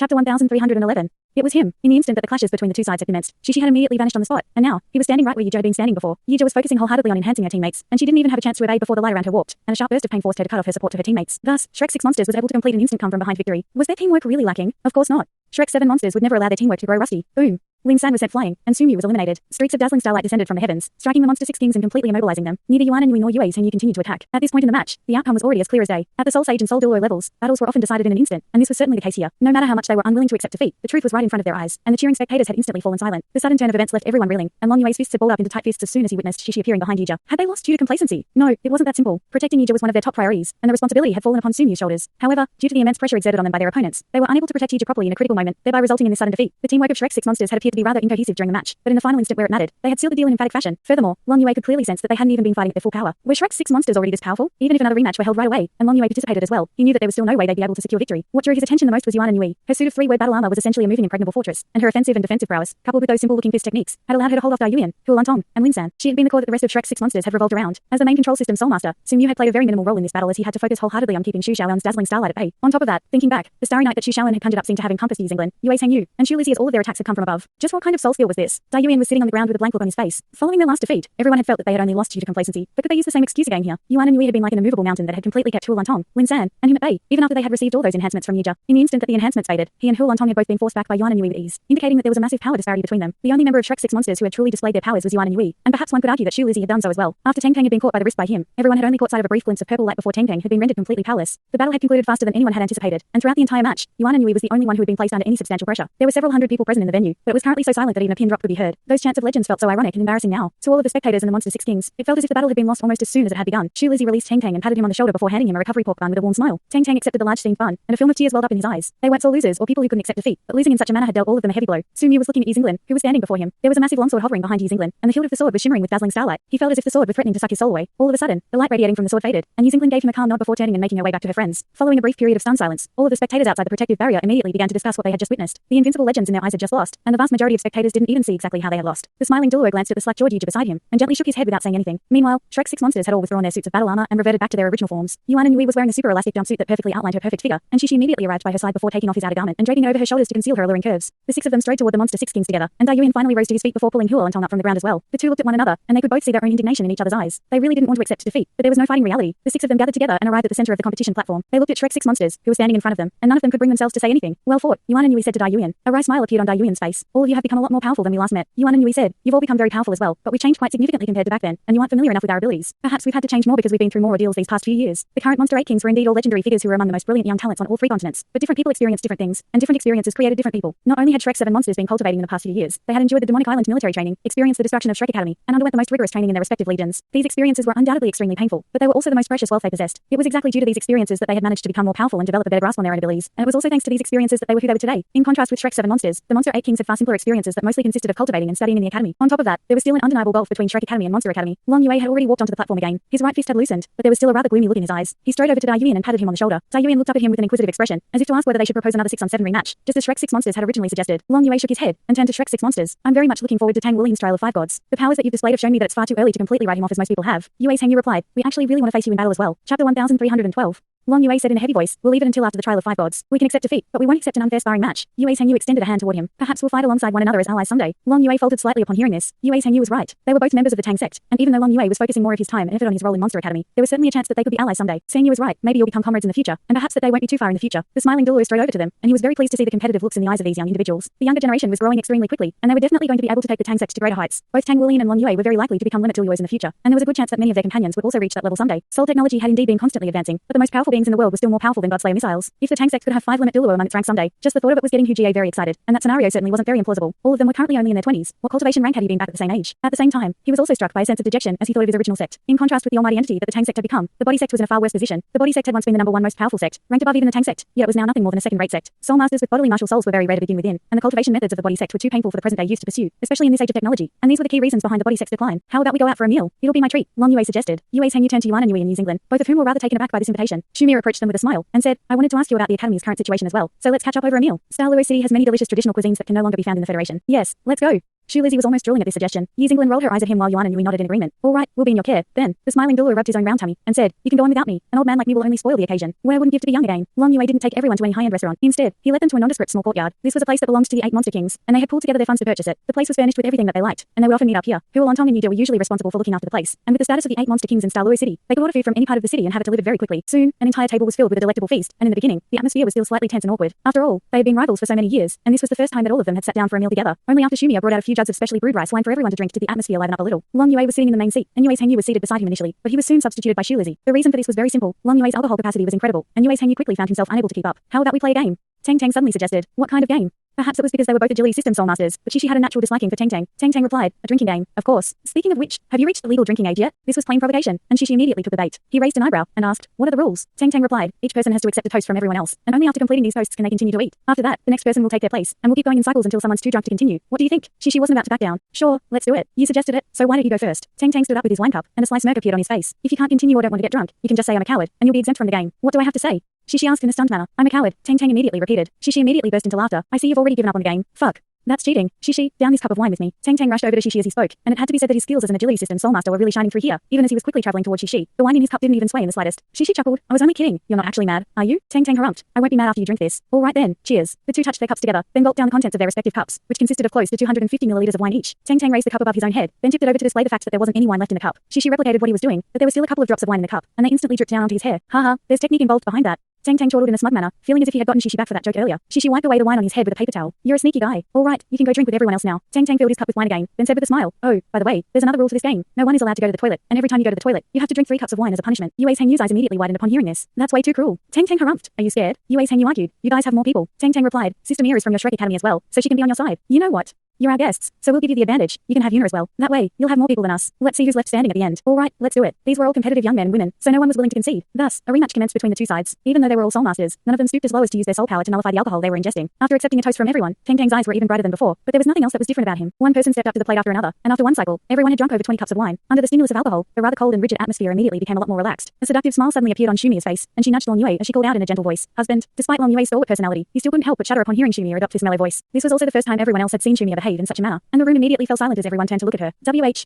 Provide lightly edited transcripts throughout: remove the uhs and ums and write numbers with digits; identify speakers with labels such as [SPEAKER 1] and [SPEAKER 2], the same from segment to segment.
[SPEAKER 1] Chapter 1311. It was him. In the instant that the clashes between the two sides had commenced, Shishi had immediately vanished on the spot, and now, he was standing right where Yuja had been standing before. Yuja was focusing wholeheartedly on enhancing her teammates, and she didn't even have a chance to evade before the light around her warped, and a sharp burst of pain forced her to cut off her support to her teammates. Thus, Shrek's 6 monsters was able to complete an instant come from behind victory. Was their teamwork really lacking? Of course not. Shrek's 7 monsters would never allow their teamwork to grow rusty. Boom. Lin San was sent flying, and Sumu was eliminated. Streaks of dazzling starlight descended from the heavens, striking the monster 6 kings and completely immobilizing them. Neither Yuan and Yui nor Yue Hengyu continued to attack. At this point in the match, the outcome was already as clear as day. At the Soul Sage and Soul Duel levels, battles were often decided in an instant, and this was certainly the case here. No matter how much they were unwilling to accept defeat, the truth was right in front of their eyes, and the cheering spectators had instantly fallen silent. The sudden turn of events left everyone reeling, and Long Yue's fists had balled up into tight fists as soon as he witnessed Shishi appearing behind Yuja. Had they lost due to complacency? No, it wasn't that simple. Protecting Yuja was one of their top priorities, and the responsibility had fallen upon Sumu's shoulders. However, due to the immense pressure exerted on them by their opponents, they were unable to protect Yuja properly in a critical moment, thereby resulting in this sudden defeat. The teamwork of Shrek's 6 monsters had appeared to be rather incohesive during the match, but in the final instant where it mattered, they had sealed the deal in emphatic fashion. Furthermore, Long Yue could clearly sense that they hadn't even been fighting at their full power. Were Shrek's 6 monsters already this powerful? Even if another rematch were held right away, and Long Yue participated as well, he knew that there was still no way they'd be able to secure victory. What drew his attention the most was Yuan and Yui. Her suit of 3-word battle armor was essentially a moving impregnable fortress, and her offensive and defensive prowess, coupled with those simple-looking fist techniques, had allowed her to hold off Dai Yuan, Huolan Tong, and Lin San. She had been the core that the rest of Shrek's 6 monsters had revolved around. As the main control system Soulmaster, Sumu had played a very minimal role in this battle as he had to focus wholeheartedly on keeping Shu Xiaowen's dazzling starlight at bay. On top of that, thinking back, the starry night that Shu Xiaowen had conjured up seemed to have encompassed Yu Zinglan, Yue Hengyu, and Shu Lizzie as all of their attacks had come from above. Just what kind of soul skill was this? Dai Yuan was sitting on the ground with a blank look on his face. Following their last defeat, everyone had felt that they had only lost due to complacency, but could they use the same excuse again here? Yuan and Yui had been like an immovable mountain that had completely kept Huolan Tong, Lin San, and him at bay, even after they had received all those enhancements from Yuja. In the instant that the enhancements faded, he and Huolan Tong had both been forced back by Yuan and Yui with ease, indicating that there was a massive power disparity between them. The only member of Shrek's 6 monsters who had truly displayed their powers was Yuan and Yui, and perhaps one could argue that Shu Lizzie had done so as well. After Tang Tang had been caught by the wrist by him, everyone had only caught sight of a brief glimpse of purple light before Tang Tang had been rendered completely powerless. The battle had concluded faster than anyone had anticipated, and throughout the entire match, Yuan and Yui was the only one who had been placed under any substantial pressure. There were several hundred people present in the venue, but it was currently so silent that even a pin drop could be heard. Those chants of legends felt so ironic and embarrassing now. To all of the spectators and the Monster 6 Kings, it felt as if the battle had been lost almost as soon as it had begun. Shu Lizzie released Tang Tang and patted him on the shoulder before handing him a recovery pork bun with a warm smile. Tang Tang accepted the large steamed bun, and a film of tears welled up in his eyes. They weren't sore losers or people who couldn't accept defeat, but losing in such a manner had dealt all of them a heavy blow. Sumu was looking at Yu Zinglan, who was standing before him. There was a massive longsword hovering behind Yu Zinglan, and the hilt of the sword was shimmering with dazzling starlight. He felt as if the sword were threatening to suck his soul away. All of a sudden, the light radiating from the sword faded, and Yu Zinglan gave him a calm nod before turning and making her way back to her friends. Following a brief period of stunned silence, all of the spectators outside the protective barrier immediately began to discuss what they had just witnessed. The invincible legends in their eyes had just lost, and the vast majority of spectators didn't even see exactly how they had lost. The smiling Douluo glanced at the slack-jawed Yuja beside him, and gently shook his head without saying anything. Meanwhile, Shrek's 6 monsters had all withdrawn their suits of battle armor and reverted back to their original forms. Yuan and Yui was wearing a super elastic jumpsuit that perfectly outlined her perfect figure, and Shishi immediately arrived by her side before taking off his outer garment and draping it over her shoulders to conceal her alluring curves. The 6 of them strode toward the Monster 6 Kings together, and Dai Yuan finally rose to his feet before pulling Huolan Tong up from the ground as well. The two looked at one another, and they could both see their own indignation in each other's eyes. They really didn't want to accept defeat, but there was no fighting reality. The 6 of them gathered together and arrived at the center of the competition platform. They looked at Shrek's 6 monsters, who were standing in front of them, and none of them could bring themselves to say anything. Well fought, Yuan and Yui said to Dai Yuan. A wry smile appeared on Dai Yuan's face. All of you have become a lot more powerful than we last met. Yuan and Yui said, you've all become very powerful as well, but we changed quite significantly compared to back then, and you aren't familiar enough with our abilities. Perhaps we've had to change more because we've been through more ordeals these past few years. The current Monster 8 Kings were indeed all legendary figures who were among the most brilliant young talents on all 3 continents, but different people experienced different things, and different experiences created different people. Not only had Shrek's 7 monsters been cultivating in the past few years, they had endured the Demonic Island military training, experienced the destruction of Shrek Academy, and underwent the most rigorous training in their respective legions. These experiences were undoubtedly extremely painful, but they were also the most precious wealth they possessed. It was exactly due to these experiences that they had managed to become more powerful and develop a better grasp on their own abilities, and it was also thanks to these experiences that they were who they were today. In contrast with Shrek's 7 monsters, the Monster 8 Kings had far simpler experiences that mostly consisted of cultivating and studying in the academy. On top of that, there was still an undeniable gulf between Shrek Academy and Monster Academy. Long Yue had already walked onto the platform again. His right fist had loosened, but there was still a rather gloomy look in his eyes. He strode over to Dai Yuan and patted him on the shoulder. Dai Yuan looked up at him with an inquisitive expression, as if to ask whether they should propose another 6-on-7 rematch, just as Shrek's 6 monsters had originally suggested. Long Yue shook his head and turned to Shrek's 6 monsters. I'm very much looking forward to Tang Wulian's trial of 5 gods. The powers that you've displayed have shown me that it's far too early to completely write him off as most people have. Yue Hengyu replied, we actually really want to face you in battle as well. Chapter 1312. Long Yue said in a heavy voice, we'll leave it until after the trial of 5 gods. We can accept defeat, but we won't accept an unfair sparring match. Yue Hengyu extended a hand toward him. Perhaps we'll fight alongside one another as allies someday. Long Yue folded slightly upon hearing this. Yue Hengyu was right. They were both members of the Tang sect, and even though Long Yue was focusing more of his time and effort on his role in Monster Academy, there was certainly a chance that they could be allies someday. Hengyu was right. Maybe you'll become comrades in the future, and perhaps that they won't be too far in the future. The smiling Douluo strode over to them, and he was very pleased to see the competitive looks in the eyes of these young individuals. The younger generation was growing extremely quickly, and they were definitely going to be able to take the Tang sect to greater heights. Both Tang Wulian and Long Yue were very likely to become limit Douluos in the future, and there was a good chance that many of their companions would also reach that level someday. Soul technology had indeed been constantly advancing, but the most powerful beings in the world were still more powerful than Godslayer missiles. If the Tang sect could have 5 limit Douluo among its ranks someday, just the thought of it was getting Hu Jie very excited, and that scenario certainly wasn't very implausible. All of them were currently only in their 20s. What cultivation rank had he been back at the same age? At the same time, he was also struck by a sense of dejection as he thought of his original sect. In contrast with the almighty entity that the Tang sect had become, the body sect was in a far worse position. The body sect had once been the #1 most powerful sect, ranked above even the Tang sect, yet it was now nothing more than a second-rate sect. Soul masters with bodily martial souls were very rare to begin within, and the cultivation methods of the body sect were too painful for the present-day youth to pursue, especially in this age of technology. And these were the key reasons behind the body sect's decline. How about we go out for a meal? It'll be my treat, Long Yue suggested. Yue Hengyu turned to Yuan and Yui in Yu Zinglan, both of whom were rather taken aback by this invitation. Shumir approached them with a smile and said, I wanted to ask you about the academy's current situation as well, so let's catch up over a meal. Douluo City has many delicious traditional cuisines that can no longer be found in the Federation. Yes, let's go. Shu Lizzie was almost drooling at this suggestion. Yi Zinglan rolled her eyes at him while Yuan and Yui nodded in agreement. All right, we'll be in your care. Then, the smiling Douluo rubbed his own round tummy and said, you can go on without me. An old man like me will only spoil the occasion. What I wouldn't give to be young again. Long Yue didn't take everyone to any high-end restaurant. Instead, he led them to a nondescript small courtyard. This was a place that belonged to the 8 Monster Kings, and they had pulled together their funds to purchase it. The place was furnished with everything that they liked, and they would often meet up here. Huolantong and Yude were usually responsible for looking after the place. And with the status of the 8 Monster Kings in Douluo City, they could order food from any part of the city and have it delivered very quickly. Soon, an entire table was filled with a delectable feast, and in the beginning, the atmosphere was still slightly tense and awkward. After all, they had been rivals for so many years, and this was the first time that all of them had sat down for a meal together. Only after Shumia brought out a few jugs of specially brewed rice wine for everyone to drink did the atmosphere liven up a little. Long Yue was sitting in the main seat, and Yue's Hangyu was seated beside him initially, but he was soon substituted by Shu Lizzie. The reason for this was very simple. Long Yue's alcohol capacity was incredible, and Yue's Hangyu quickly found himself unable to keep up. How about we play a game? Tang Tang suddenly suggested. What kind of game? Perhaps it was because they were both agility system soul masters, but Shishi had a natural disliking for Tang Tang. Tang Tang replied, a drinking game, of course. Speaking of which, have you reached the legal drinking age yet? This was plain provocation, and Shishi immediately took the bait. He raised an eyebrow and asked, what are the rules? Tang Tang replied, each person has to accept a toast from everyone else, and only after completing these toasts can they continue to eat. After that, the next person will take their place, and we'll keep going in cycles until someone's too drunk to continue. What do you think? Shishi wasn't about to back down. Sure, let's do it. You suggested it, so why don't you go first? Tang Tang stood up with his wine cup, and a sly smirk appeared on his face. If you can't continue or don't want to get drunk, you can just say I'm a coward, and you'll be exempt from the game. What do I have to say? Shishi asked in a stunned manner. I'm a coward. Tang Tang immediately repeated. Shishi immediately burst into laughter. I see you've already given up on the game. Fuck. That's cheating. Shishi, down this cup of wine with me. Tang Tang rushed over to Shishi as he spoke, and it had to be said that his skills as an agility system soulmaster were really shining through here, even as he was quickly traveling towards Shishi. The wine in his cup didn't even sway in the slightest. Shishi chuckled. I was only kidding. You're not actually mad, are you? Tang Tang harumphed. I won't be mad after you drink this. All right then. Cheers. The two touched their cups together, then gulped down the contents of their respective cups, which consisted of close to 250 milliliters of wine each. Tang Tang raised the cup above his own head, then tipped it over to display the fact that there wasn't any wine left in the cup. Shishi replicated what he was doing, but there was still a couple of drops of wine in the cup, and they instantly dripped down onto his hair. Haha, there's technique involved behind that. Tang Tang chortled in a smug manner, feeling as if he had gotten Shishi back for that joke earlier. Shishi wiped away the wine on his head with a paper towel. You're a sneaky guy. All right, you can go drink with everyone else now. Tang Tang filled his cup with wine again, then said with a smile, oh, by the way, there's another rule to this game. No one is allowed to go to the toilet, and every time you go to the toilet, you have to drink 3 cups of wine as a punishment. Yue's Hangyu's eyes immediately widened upon hearing this. That's way too cruel. Tang Tang harumphed. Are you scared? Yue's Hangyu argued. You guys have more people. Tang Tang replied. Sister Mia is from your Shrek Academy as well, so she can be on your side. You know what? You're our guests, so we'll give you the advantage. You can have Yuna as well. That way, you'll have more people than us. Let's see who's left standing at the end. All right, let's do it. These were all competitive young men and women, so no one was willing to concede. Thus, a rematch commenced between the two sides. Even though they were all soul masters, none of them stooped as low as to use their soul power to nullify the alcohol they were ingesting. After accepting a toast from everyone, Tang Tang's eyes were even brighter than before, but there was nothing else that was different about him. One person stepped up to the plate after another, and after one cycle, everyone had drunk over 20 cups of wine. Under the stimulus of alcohol, the rather cold and rigid atmosphere immediately became a lot more relaxed. A seductive smile suddenly appeared on Shumia's face, and she nudged Long Yue as she called out in a gentle voice, "Husband." Despite Long Yue's stalwart personality, he still couldn't help but shudder upon hearing Shumia adopt this mellow voice. This was also the first time everyone else had seen Shumia behave in such a manner, and the room immediately fell silent as everyone turned to look at her.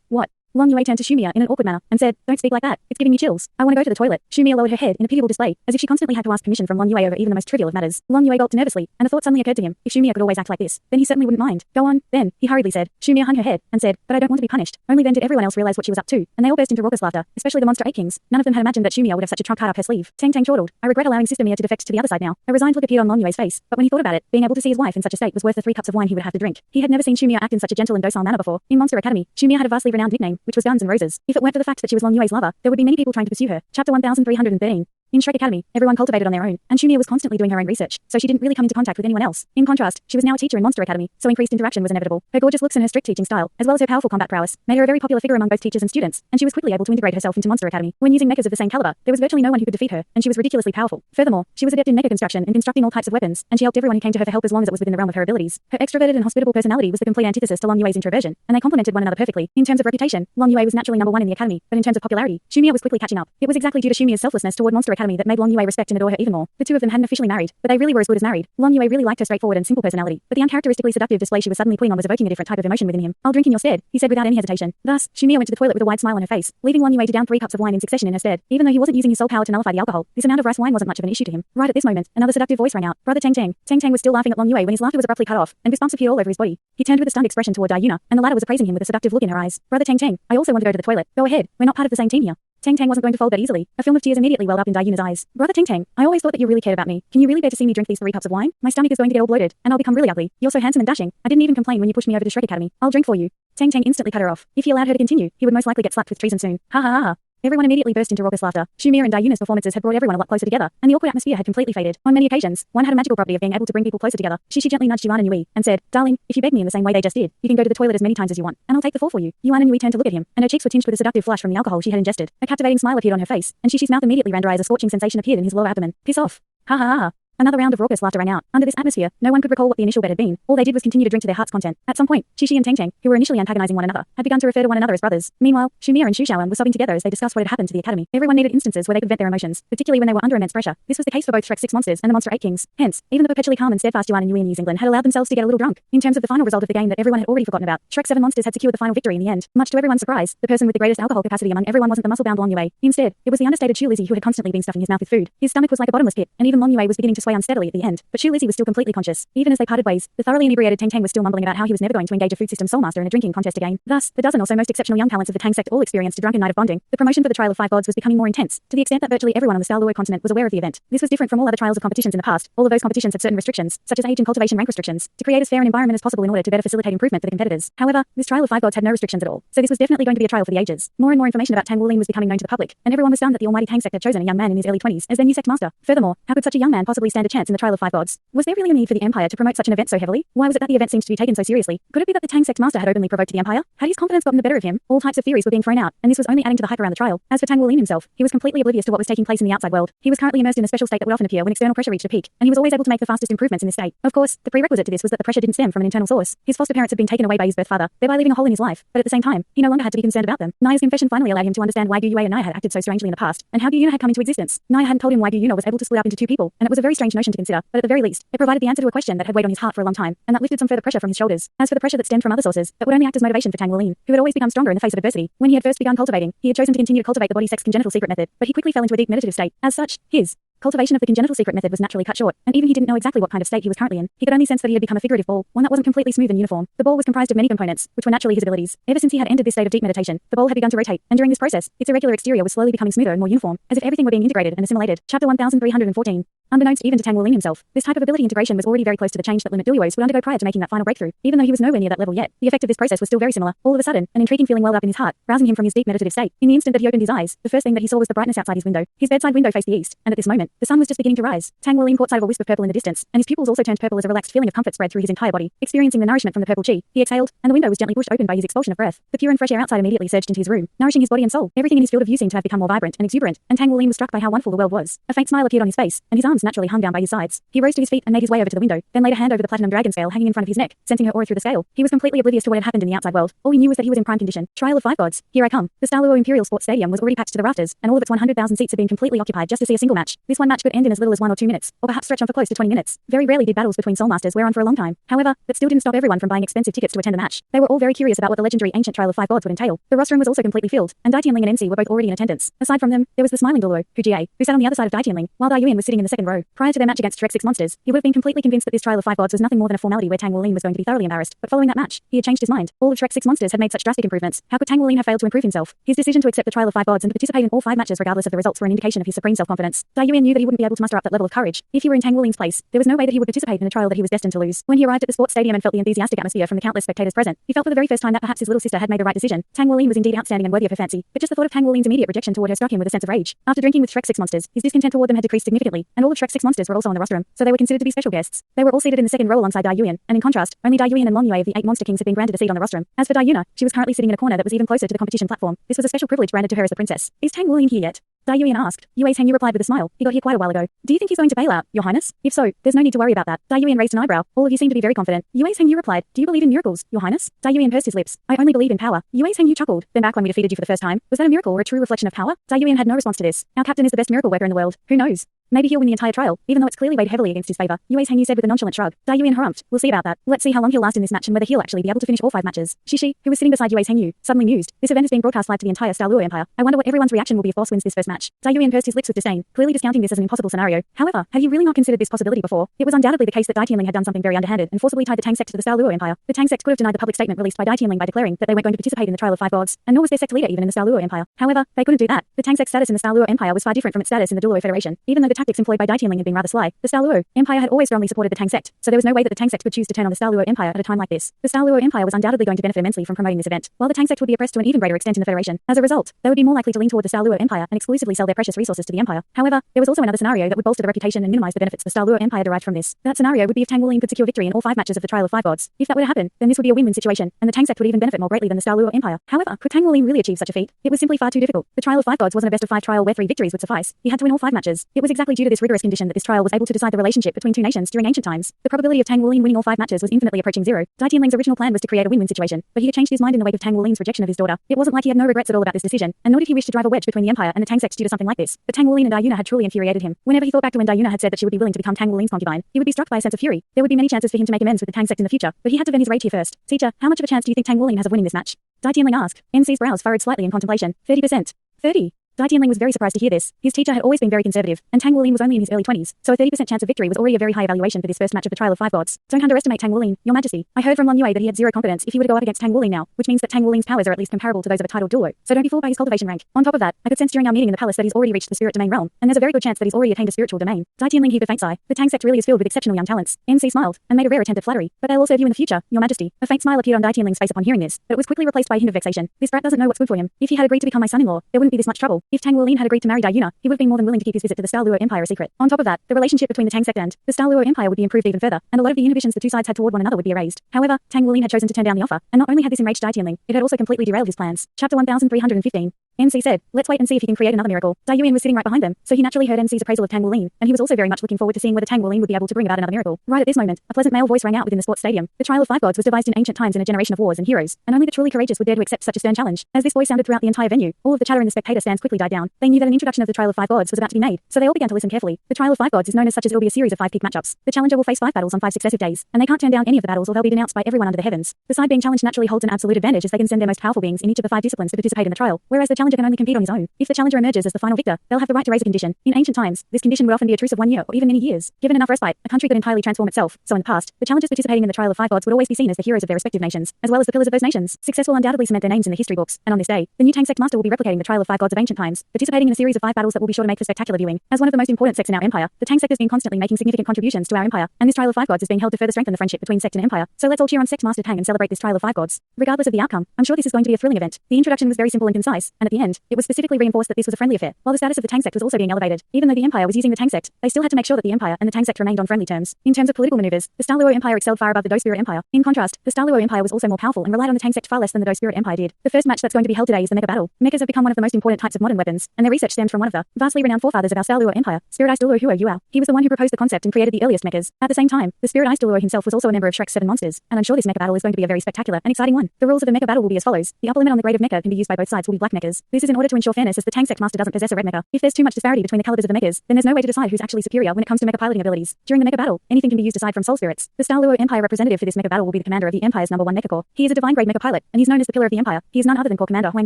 [SPEAKER 1] What? Long Yue turned to Shumia in an awkward manner and said, "Don't speak like that. It's giving me chills. I want to go to the toilet." Shumia lowered her head in a pitiable display, as if she constantly had to ask permission from Long Yue over even the most trivial of matters. Long Yue gulped nervously, and a thought suddenly occurred to him. If Shumia could always act like this, then he certainly wouldn't mind. Go on, then, he hurriedly said. Shumia hung her head and said, "But I don't want to be punished." Only then did everyone else realize what she was up to, and they all burst into raucous laughter, especially the Monster 8 Kings. None of them had imagined that Shumia would have such a trump card up her sleeve. Tang Tang chortled. I regret allowing Sister Mia to defect to the other side now. A resigned look appeared on Long Yue's face, but when he thought about it, being able to see his wife in such a state was worth the 3 cups of wine he would have to drink. He had never seen Shumia act in such a gentle and docile manner before. In Monster Academy, Shumia had a vastly renowned nickname, which was Guns and Roses. If it weren't for the fact that she was Long Yue's lover, there would be many people trying to pursue her. Chapter 1313. In Shrek Academy, everyone cultivated on their own, and Shumia was constantly doing her own research, so she didn't really come into contact with anyone else. In contrast, she was now a teacher in Monster Academy, so increased interaction was inevitable. Her gorgeous looks and her strict teaching style, as well as her powerful combat prowess, made her a very popular figure among both teachers and students, and she was quickly able to integrate herself into Monster Academy. When using mechas of the same caliber, there was virtually no one who could defeat her, and she was ridiculously powerful. Furthermore, she was adept in mecha construction and constructing all types of weapons, and she helped everyone who came to her for help as long as it was within the realm of her abilities. Her extroverted and hospitable personality was the complete antithesis to Long Yue's introversion, and they complemented one another perfectly. In terms of reputation, Long Yue was naturally number 1 in the academy, but in terms of popularity, Shumia was quickly catching up. It was exactly due to Shumia's selflessness toward Monster Academy that made Long Yue respect and adore her even more. The two of them hadn't officially married, but they really were as good as married. Long Yue really liked her straightforward and simple personality, but the uncharacteristically seductive display she was suddenly putting on was evoking a different type of emotion within him. I'll drink in your stead, he said without any hesitation. Thus, Shumia went to the toilet with a wide smile on her face, leaving Long Yue to down 3 cups of wine in succession in her stead. Even though he wasn't using his soul power to nullify the alcohol, this amount of rice wine wasn't much of an issue to him. Right at this moment, another seductive voice rang out. Brother Tang Tang. Tang Tang was still laughing at Long Yue when his laughter was abruptly cut off, and goosebumps appeared all over his body. He turned with a stunned expression toward Yuna, and the latter was appraising him with a seductive look in her eyes. Brother Tang Tang, I also want to go to the toilet. Go ahead, we're not part of the same team here. Tang Tang wasn't going to fold that easily. A film of tears immediately welled up in Yuna's eyes. Brother Tang Tang, I always thought that you really cared about me. Can you really bear to see me drink these 3 cups of wine? My stomach is going to get all bloated, and I'll become really ugly. You're so handsome and dashing. I didn't even complain when you pushed me over to Shrek Academy. I'll drink for you. Tang Tang instantly cut her off. If he allowed her to continue, he would most likely get slapped with treason soon. Ha ha ha ha. Everyone immediately burst into raucous laughter. Shumia and Yuna's performances had brought everyone a lot closer together, and the awkward atmosphere had completely faded. On many occasions, one had a magical property of being able to bring people closer together. Shishi gently nudged Yuan and Yui, and said, "Darling, if you beg me in the same way they just did, you can go to the toilet as many times as you want, and I'll take the fall for you." Yuan and Yui turned to look at him, and her cheeks were tinged with a seductive flush from the alcohol she had ingested. A captivating smile appeared on her face, and Shishi's mouth immediately ran dry as a scorching sensation appeared in his lower abdomen. Piss off. Ha ha ha ha. Another round of raucous laughter rang out. Under this atmosphere, no one could recall what the initial bet had been. All they did was continue to drink to their heart's content. At some point, Shishi and Tang, who were initially antagonizing one another, had begun to refer to one another as brothers. Meanwhile, Shumir and Shushaoan were sobbing together as they discussed what had happened to the academy. Everyone needed instances where they could vent their emotions, particularly when they were under immense pressure. This was the case for both Shrek 6 monsters and the Monster 8 kings. Hence, even the perpetually calm and steadfast Yuan and Yui in New Zealand had allowed themselves to get a little drunk. In terms of the final result of the game that everyone had already forgotten about, Shrek 7 monsters had secured the final victory in the end. Much to everyone's surprise, the person with the greatest alcohol capacity among everyone wasn't the muscle-bound Long Yue. Instead, it was the understated Shu Lizzie who had constantly been stuffing his mouth with food. His stomach was like a bottomless pit, and even Long Yue was beginning to sway unsteadily at the end. But Shu Lizzie was still completely conscious. Even as they parted ways, the thoroughly inebriated Tang was still mumbling about how he was never going to engage a food system soulmaster in a drinking contest again. Thus, the dozen or so most exceptional young talents of the Tang sect all experienced a drunken night of bonding. The promotion for the Trial of Five Gods was becoming more intense, to the extent that virtually everyone on the Douluo continent was aware of the event. This was different from all other trials of competitions in the past. All of those competitions had certain restrictions, such as age and cultivation rank restrictions, to create as fair an environment as possible in order to better facilitate improvement for the competitors. However, this Trial of Five Gods had no restrictions at all, so this was definitely going to be a trial for the ages. More and more information about Tang Wuling was becoming known to the public, and everyone was stunned that the almighty Tang sect had chosen a young man in his early 20s as their new sect master. Furthermore, how could such a young man possibly stand a chance in the Trial of Five Gods? Was there really a need for the Empire to promote such an event so heavily? Why was it that the event seemed to be taken so seriously? Could it be that the Tang sect master had openly provoked the Empire? Had his confidence gotten the better of him? All types of theories were being thrown out, and this was only adding to the hype around the trial. As for Tang Wuling himself, he was completely oblivious to what was taking place in the outside world. He was currently immersed in a special state that would often appear when external pressure reached a peak, and he was always able to make the fastest improvements in this state. Of course, the prerequisite to this was that the pressure didn't stem from an internal source. His foster parents had been taken away by his birth father, thereby leaving a hole in his life, but at the same time, he no longer had to be concerned about them. Naya's confession finally allowed him to understand why Yue and Naya had acted so strangely in the past, and how Yuna had come into existence. Naya hadn't told him why Yuna was able to split up into two people, and it was a very strange notion to consider, but at the very least, it provided the answer to a question that had weighed on his heart for a long time, and that lifted some further pressure from his shoulders. As for the pressure that stemmed from other sources, that would only act as motivation for Tang Wuling, who had always become stronger in the face of adversity. When he had first begun cultivating, he had chosen to continue to cultivate the body sex congenital secret method, but he quickly fell into a deep meditative state. As such, his cultivation of the congenital secret method was naturally cut short, and even he didn't know exactly what kind of state he was currently in. He could only sense that he had become a figurative ball, one that wasn't completely smooth and uniform. The ball was comprised of many components, which were naturally his abilities. Ever since he had entered this state of deep meditation, the ball had begun to rotate, and during this process, its irregular exterior was slowly becoming smoother and more uniform, as if everything were being integrated and assimilated. Chapter 1314. Unbeknownst even to Tang Wuling himself, this type of ability integration was already very close to the change that limit Douluos would undergo prior to making that final breakthrough. Even though he was nowhere near that level yet, the effect of this process was still very similar. All of a sudden, an intriguing feeling welled up in his heart, rousing him from his deep meditative state. In the instant that he opened his eyes, the first thing that he saw was the brightness outside his window. His bedside window faced the east, and at this moment, the sun was just beginning to rise. Tang Wuling caught sight of a wisp of purple in the distance, and his pupils also turned purple as a relaxed feeling of comfort spread through his entire body. Experiencing the nourishment from the purple chi, he exhaled, and the window was gently pushed open by his expulsion of breath. The pure and fresh air outside immediately surged into his room, nourishing his body and soul. Everything in his field of view seemed to have become more vibrant and exuberant, and Tang Wuling was struck by how wonderful the world was. A faint smile appeared on his face, and his arms naturally hung down by his sides. He rose to his feet and made his way over to the window, then laid a hand over the platinum dragon scale hanging in front of his neck, sensing her aura through the scale. He was completely oblivious to what had happened in the outside world. All he knew was that he was in prime condition. Trial of Five Gods. Here I come. The Douluo Imperial Sports Stadium was already packed to the rafters, and all of its 100,000 seats had been completely occupied just to see a single match. This one match could end in as little as 1 or 2 minutes, or perhaps stretch on for close to 20 minutes. Very rarely did battles between soulmasters wear on for a long time. However, that still didn't stop everyone from buying expensive tickets to attend the match. They were all very curious about what the legendary ancient Trial of Five Gods would entail. The rostrum was also completely filled, and Dai Tianling and NC were both already in attendance. Aside from them, there was the smiling Douluo, who sat on the other side of Dai Tianling, while Dai Yuan was sitting in the second row. Prior to their match against Shrek 6 monsters, he would have been completely convinced that this Trial of Five Gods was nothing more than a formality where Tang Wuling was going to be thoroughly embarrassed. But following that match, he had changed his mind. All of Shrek 6 monsters had made such drastic improvements. How could Tang Wuling have failed to improve himself? His decision to accept the Trial of Five Gods and participate in all 5 matches regardless of the results were an indication of his supreme self-confidence. Dai Yuan knew that he wouldn't be able to muster up that level of courage. If he were in Tang Wuling's place, there was no way that he would participate in a trial that he was destined to lose. When he arrived at the sports stadium and felt the enthusiastic atmosphere from the countless spectators present, he felt for the very first time that perhaps his little sister had made the right decision. Tang Wuling was indeed outstanding and worthy of her fancy, but just the thought of Tang Wuling's immediate rejection toward her struck him with a sense of rage. After drinking with Shrek 6 monsters, his discontent toward them had decreased significantly, and all of Shrek 6 monsters were also on the rostrum, so they were considered to be special guests. They were all seated in the second row alongside Dai Yuan, and in contrast, only Dai Yuan and Long Yue of the 8 monster kings had been granted a seat on the rostrum. As for Dai Yuna, she was currently sitting in a corner that was even closer to the competition platform. This was a special privilege granted to her as the princess. Is Tang Wuling here yet? Dai Yuan asked. Yue's Heng Yu replied with a smile. He got here quite a while ago. Do you think he's going to bail out, Your Highness? If so, there's no need to worry about that. Dai Yuan raised an eyebrow. All of you seem to be very confident. Yue's Heng Yu replied. Do you believe in miracles, Your Highness? Dai Yuan pursed his lips. I only believe in power. Yue's Heng Yu chuckled. Then back when we defeated you for the first time, was that a miracle or a true reflection of power? Dai Yuan had no response to this. Our captain is the best miracle worker in the world. Who knows? Maybe he'll win the entire trial, even though it's clearly weighed heavily against his favor. Yue's Heng Yu said with a nonchalant shrug. Dai Yuan harumphed. We'll see about that. Let's see how long he'll last in this match and whether he'll actually be able to finish all 5 matches. Shishi, who was sitting beside Yue's Heng Yu, suddenly mused. This event is being broadcast live to the entire Douluo Empire. I wonder what everyone's reaction will be if Boss wins this first match. Dai Yuan pursed his lips with disdain, clearly discounting this as an impossible scenario. However, had he really not considered this possibility before? It was undoubtedly the case that Dai Tianling had done something very underhanded and forcibly tied the Tang sect to the Douluo Empire. The Tang sect could have denied the public statement released by Dai Tianling by declaring that they weren't going to participate in the Trial of Five Gods, and nor was their sect leader even in the Douluo Empire. However, they couldn't do that. The Tang sect's status in the Douluo Empire was far different from its status in the Douluo Federation. Even though the tactics employed by Dai Tianling had been rather sly, the Douluo Empire had always strongly supported the Tang sect, so there was no way that the Tang sect would choose to turn on the Douluo Empire at a time like this. The Douluo Empire was undoubtedly going to benefit immensely from promoting this event, while the Tang sect would be oppressed to an even greater extent in the Federation. As a result, they would be more likely to lean toward the Douluo Empire and exclusively sell their precious resources to the Empire. However, there was also another scenario that would bolster the reputation and minimize the benefits the Douluo Empire derived from this. That scenario would be if Tang Wuling could secure victory in all 5 matches of the Trial of Five Gods. If that were to happen, then this would be a win-win situation, and the Tang sect would even benefit more greatly than the Douluo Empire. However, could Tang Wuling really achieve such a feat? It was simply far too difficult. The Trial of Five Gods wasn't a best of 5 trial where 3 victories would suffice. He had to win all 5 matches. It was exactly likely due to this rigorous condition that this trial was able to decide the relationship between two nations during ancient times. The probability of Tang Wulian winning all 5 matches was infinitely approaching 0. Dai Tianling's original plan was to create a win-win situation, but he had changed his mind in the wake of Tang Wulian's rejection of his daughter. It wasn't like he had no regrets at all about this decision, and nor did he wish to drive a wedge between the Empire and the Tang sect due to something like this. But Tang Wulian and Dai Yuna had truly infuriated him. Whenever he thought back to when Dai Yuna had said that she would be willing to become Tang Wulian's concubine, he would be struck by a sense of fury. There would be many chances for him to make amends with the Tang sect in the future, but he had to vent his rage here first. Teacher, how much of a chance do you think Tang Wulian has of winning this match? Dai Tianling asked. NC's brows furrowed slightly in contemplation. 30%. 30. Dai Tianling was very surprised to hear this. His teacher had always been very conservative, and Tang Wulian was only in his early 20s, so a 30% chance of victory was already a very high evaluation for this first match of the Trial of 5 Gods. Don't underestimate Tang Wulian, Your Majesty. I heard from Long Yue that he had 0 confidence if he were to go up against Tang Wulian now, which means that Tang Wulian's powers are at least comparable to those of a titled Douluo, so don't be fooled by his cultivation rank. On top of that, I could sense during our meeting in the palace that he's already reached the spirit domain realm, and there's a very good chance that he's already attained a spiritual domain. Dai Tianling heaved a faint sigh. The Tang sect really is filled with exceptional young talents. NC smiled, and made a rare attempt at flattery. But they'll all serve you in the future, Your Majesty. A faint smile appeared on Dai Tianling's face upon hearing this, but it was quickly replaced by a hint of vexation. This brat doesn't know what's good for him. If he had agreed to become my son-in-law, there wouldn't be this much trouble. If Tang Wulian had agreed to marry Dai Yuna, he would have been more than willing to keep his visit to the Douluo Empire a secret. On top of that, the relationship between the Tang sect and the Douluo Empire would be improved even further, and a lot of the inhibitions the two sides had toward one another would be erased. However, Tang Wulian had chosen to turn down the offer, and not only had this enraged Dai Tianling, it had also completely derailed his plans. Chapter 1315. NC said, let's wait and see if he can create another miracle. Dai Yuan was sitting right behind them, so he naturally heard NC's appraisal of Tang Wulian, and he was also very much looking forward to seeing whether Tang Wulian would be able to bring about another miracle. Right at this moment, a pleasant male voice rang out within the sports stadium. The Trial of 5 Gods was devised in ancient times in a generation of wars and heroes, and only the truly courageous would dare to accept such a stern challenge. As this voice sounded throughout the entire venue, all of the chatter in the spectator stands quickly died down. They knew that an introduction of the Trial of 5 Gods was about to be made, so they all began to listen carefully. The Trial of 5 Gods is known as such as it will be a series of 5 peak matchups. The challenger will face 5 battles on 5 successive days, and they can't turn down any of the battles or they'll be denounced by everyone under the heavens. The side being challenged naturally holds an absolute advantage as they can send their most powerful beings in each of the 5 disciplines to participate in the trial, whereas the challenger can only compete on his own. If the challenger emerges as the final victor, they'll have the right to raise a condition. In ancient times, this condition would often be a truce of 1 year or even many years. Given enough respite, a country could entirely transform itself. So in the past, the challengers participating in the Trial of 5 Gods would always be seen as the heroes of their respective nations, as well as the pillars of those nations. Success will undoubtedly cement their names in the history books, and on this day, the new Tang sect master will be replicating the Trial of 5 Gods of ancient times, participating in a series of 5 battles that will be sure to make for spectacular viewing. As one of the most important sects in our empire, the Tang sect has been constantly making significant contributions to our empire, and this Trial of 5 Gods is being held to further strengthen the friendship between sect and empire. So let's all cheer on sect master Tang and celebrate this Trial of 5 Gods. Regardless of the outcome, I'm sure this is going to be a thrilling event. The introduction was very simple and concise, and at the end, it was specifically reinforced that this was a friendly affair, while the status of the Tang sect was also being elevated. Even though the empire was using the Tang sect, they still had to make sure that the empire and the Tang sect remained on friendly terms. In terms of political maneuvers, the Douluo Empire excelled far above the Dou Spirit Empire. In contrast, the Douluo Empire was also more powerful and relied on the Tang sect far less than the Dou Spirit Empire did. The first match that's going to be held today is the Mecha Battle. Mechas have become one of the most important types of modern weapons, and their research stems from one of the vastly renowned forefathers of our Douluo Empire, Spirit Douluo Huo Yuao. He was the one who proposed the concept and created the earliest mechas. At the same time, the Spirit Douluo himself was also a member of Shrek's 7 monsters, and I'm sure this Mecha Battle is going to be a very spectacular and exciting one. The rules of the Mecha Battle will be as follows. The upper limit on the grade of mecha can be used by both sides will be black mechas. This is in order to ensure fairness as the Tang sect master doesn't possess a red mecha. If there's too much disparity between the calibers of the mechas, then there's no way to decide who's actually superior when it comes to mecha piloting abilities. During the Mecha Battle, anything can be used aside from soul spirits. The Douluo Empire representative for this Mecha Battle will be the commander of the Empire's #1 Mecha Corps. He is a divine grade mecha pilot, and he's known as the pillar of the Empire. He is none other than Corps Commander Huang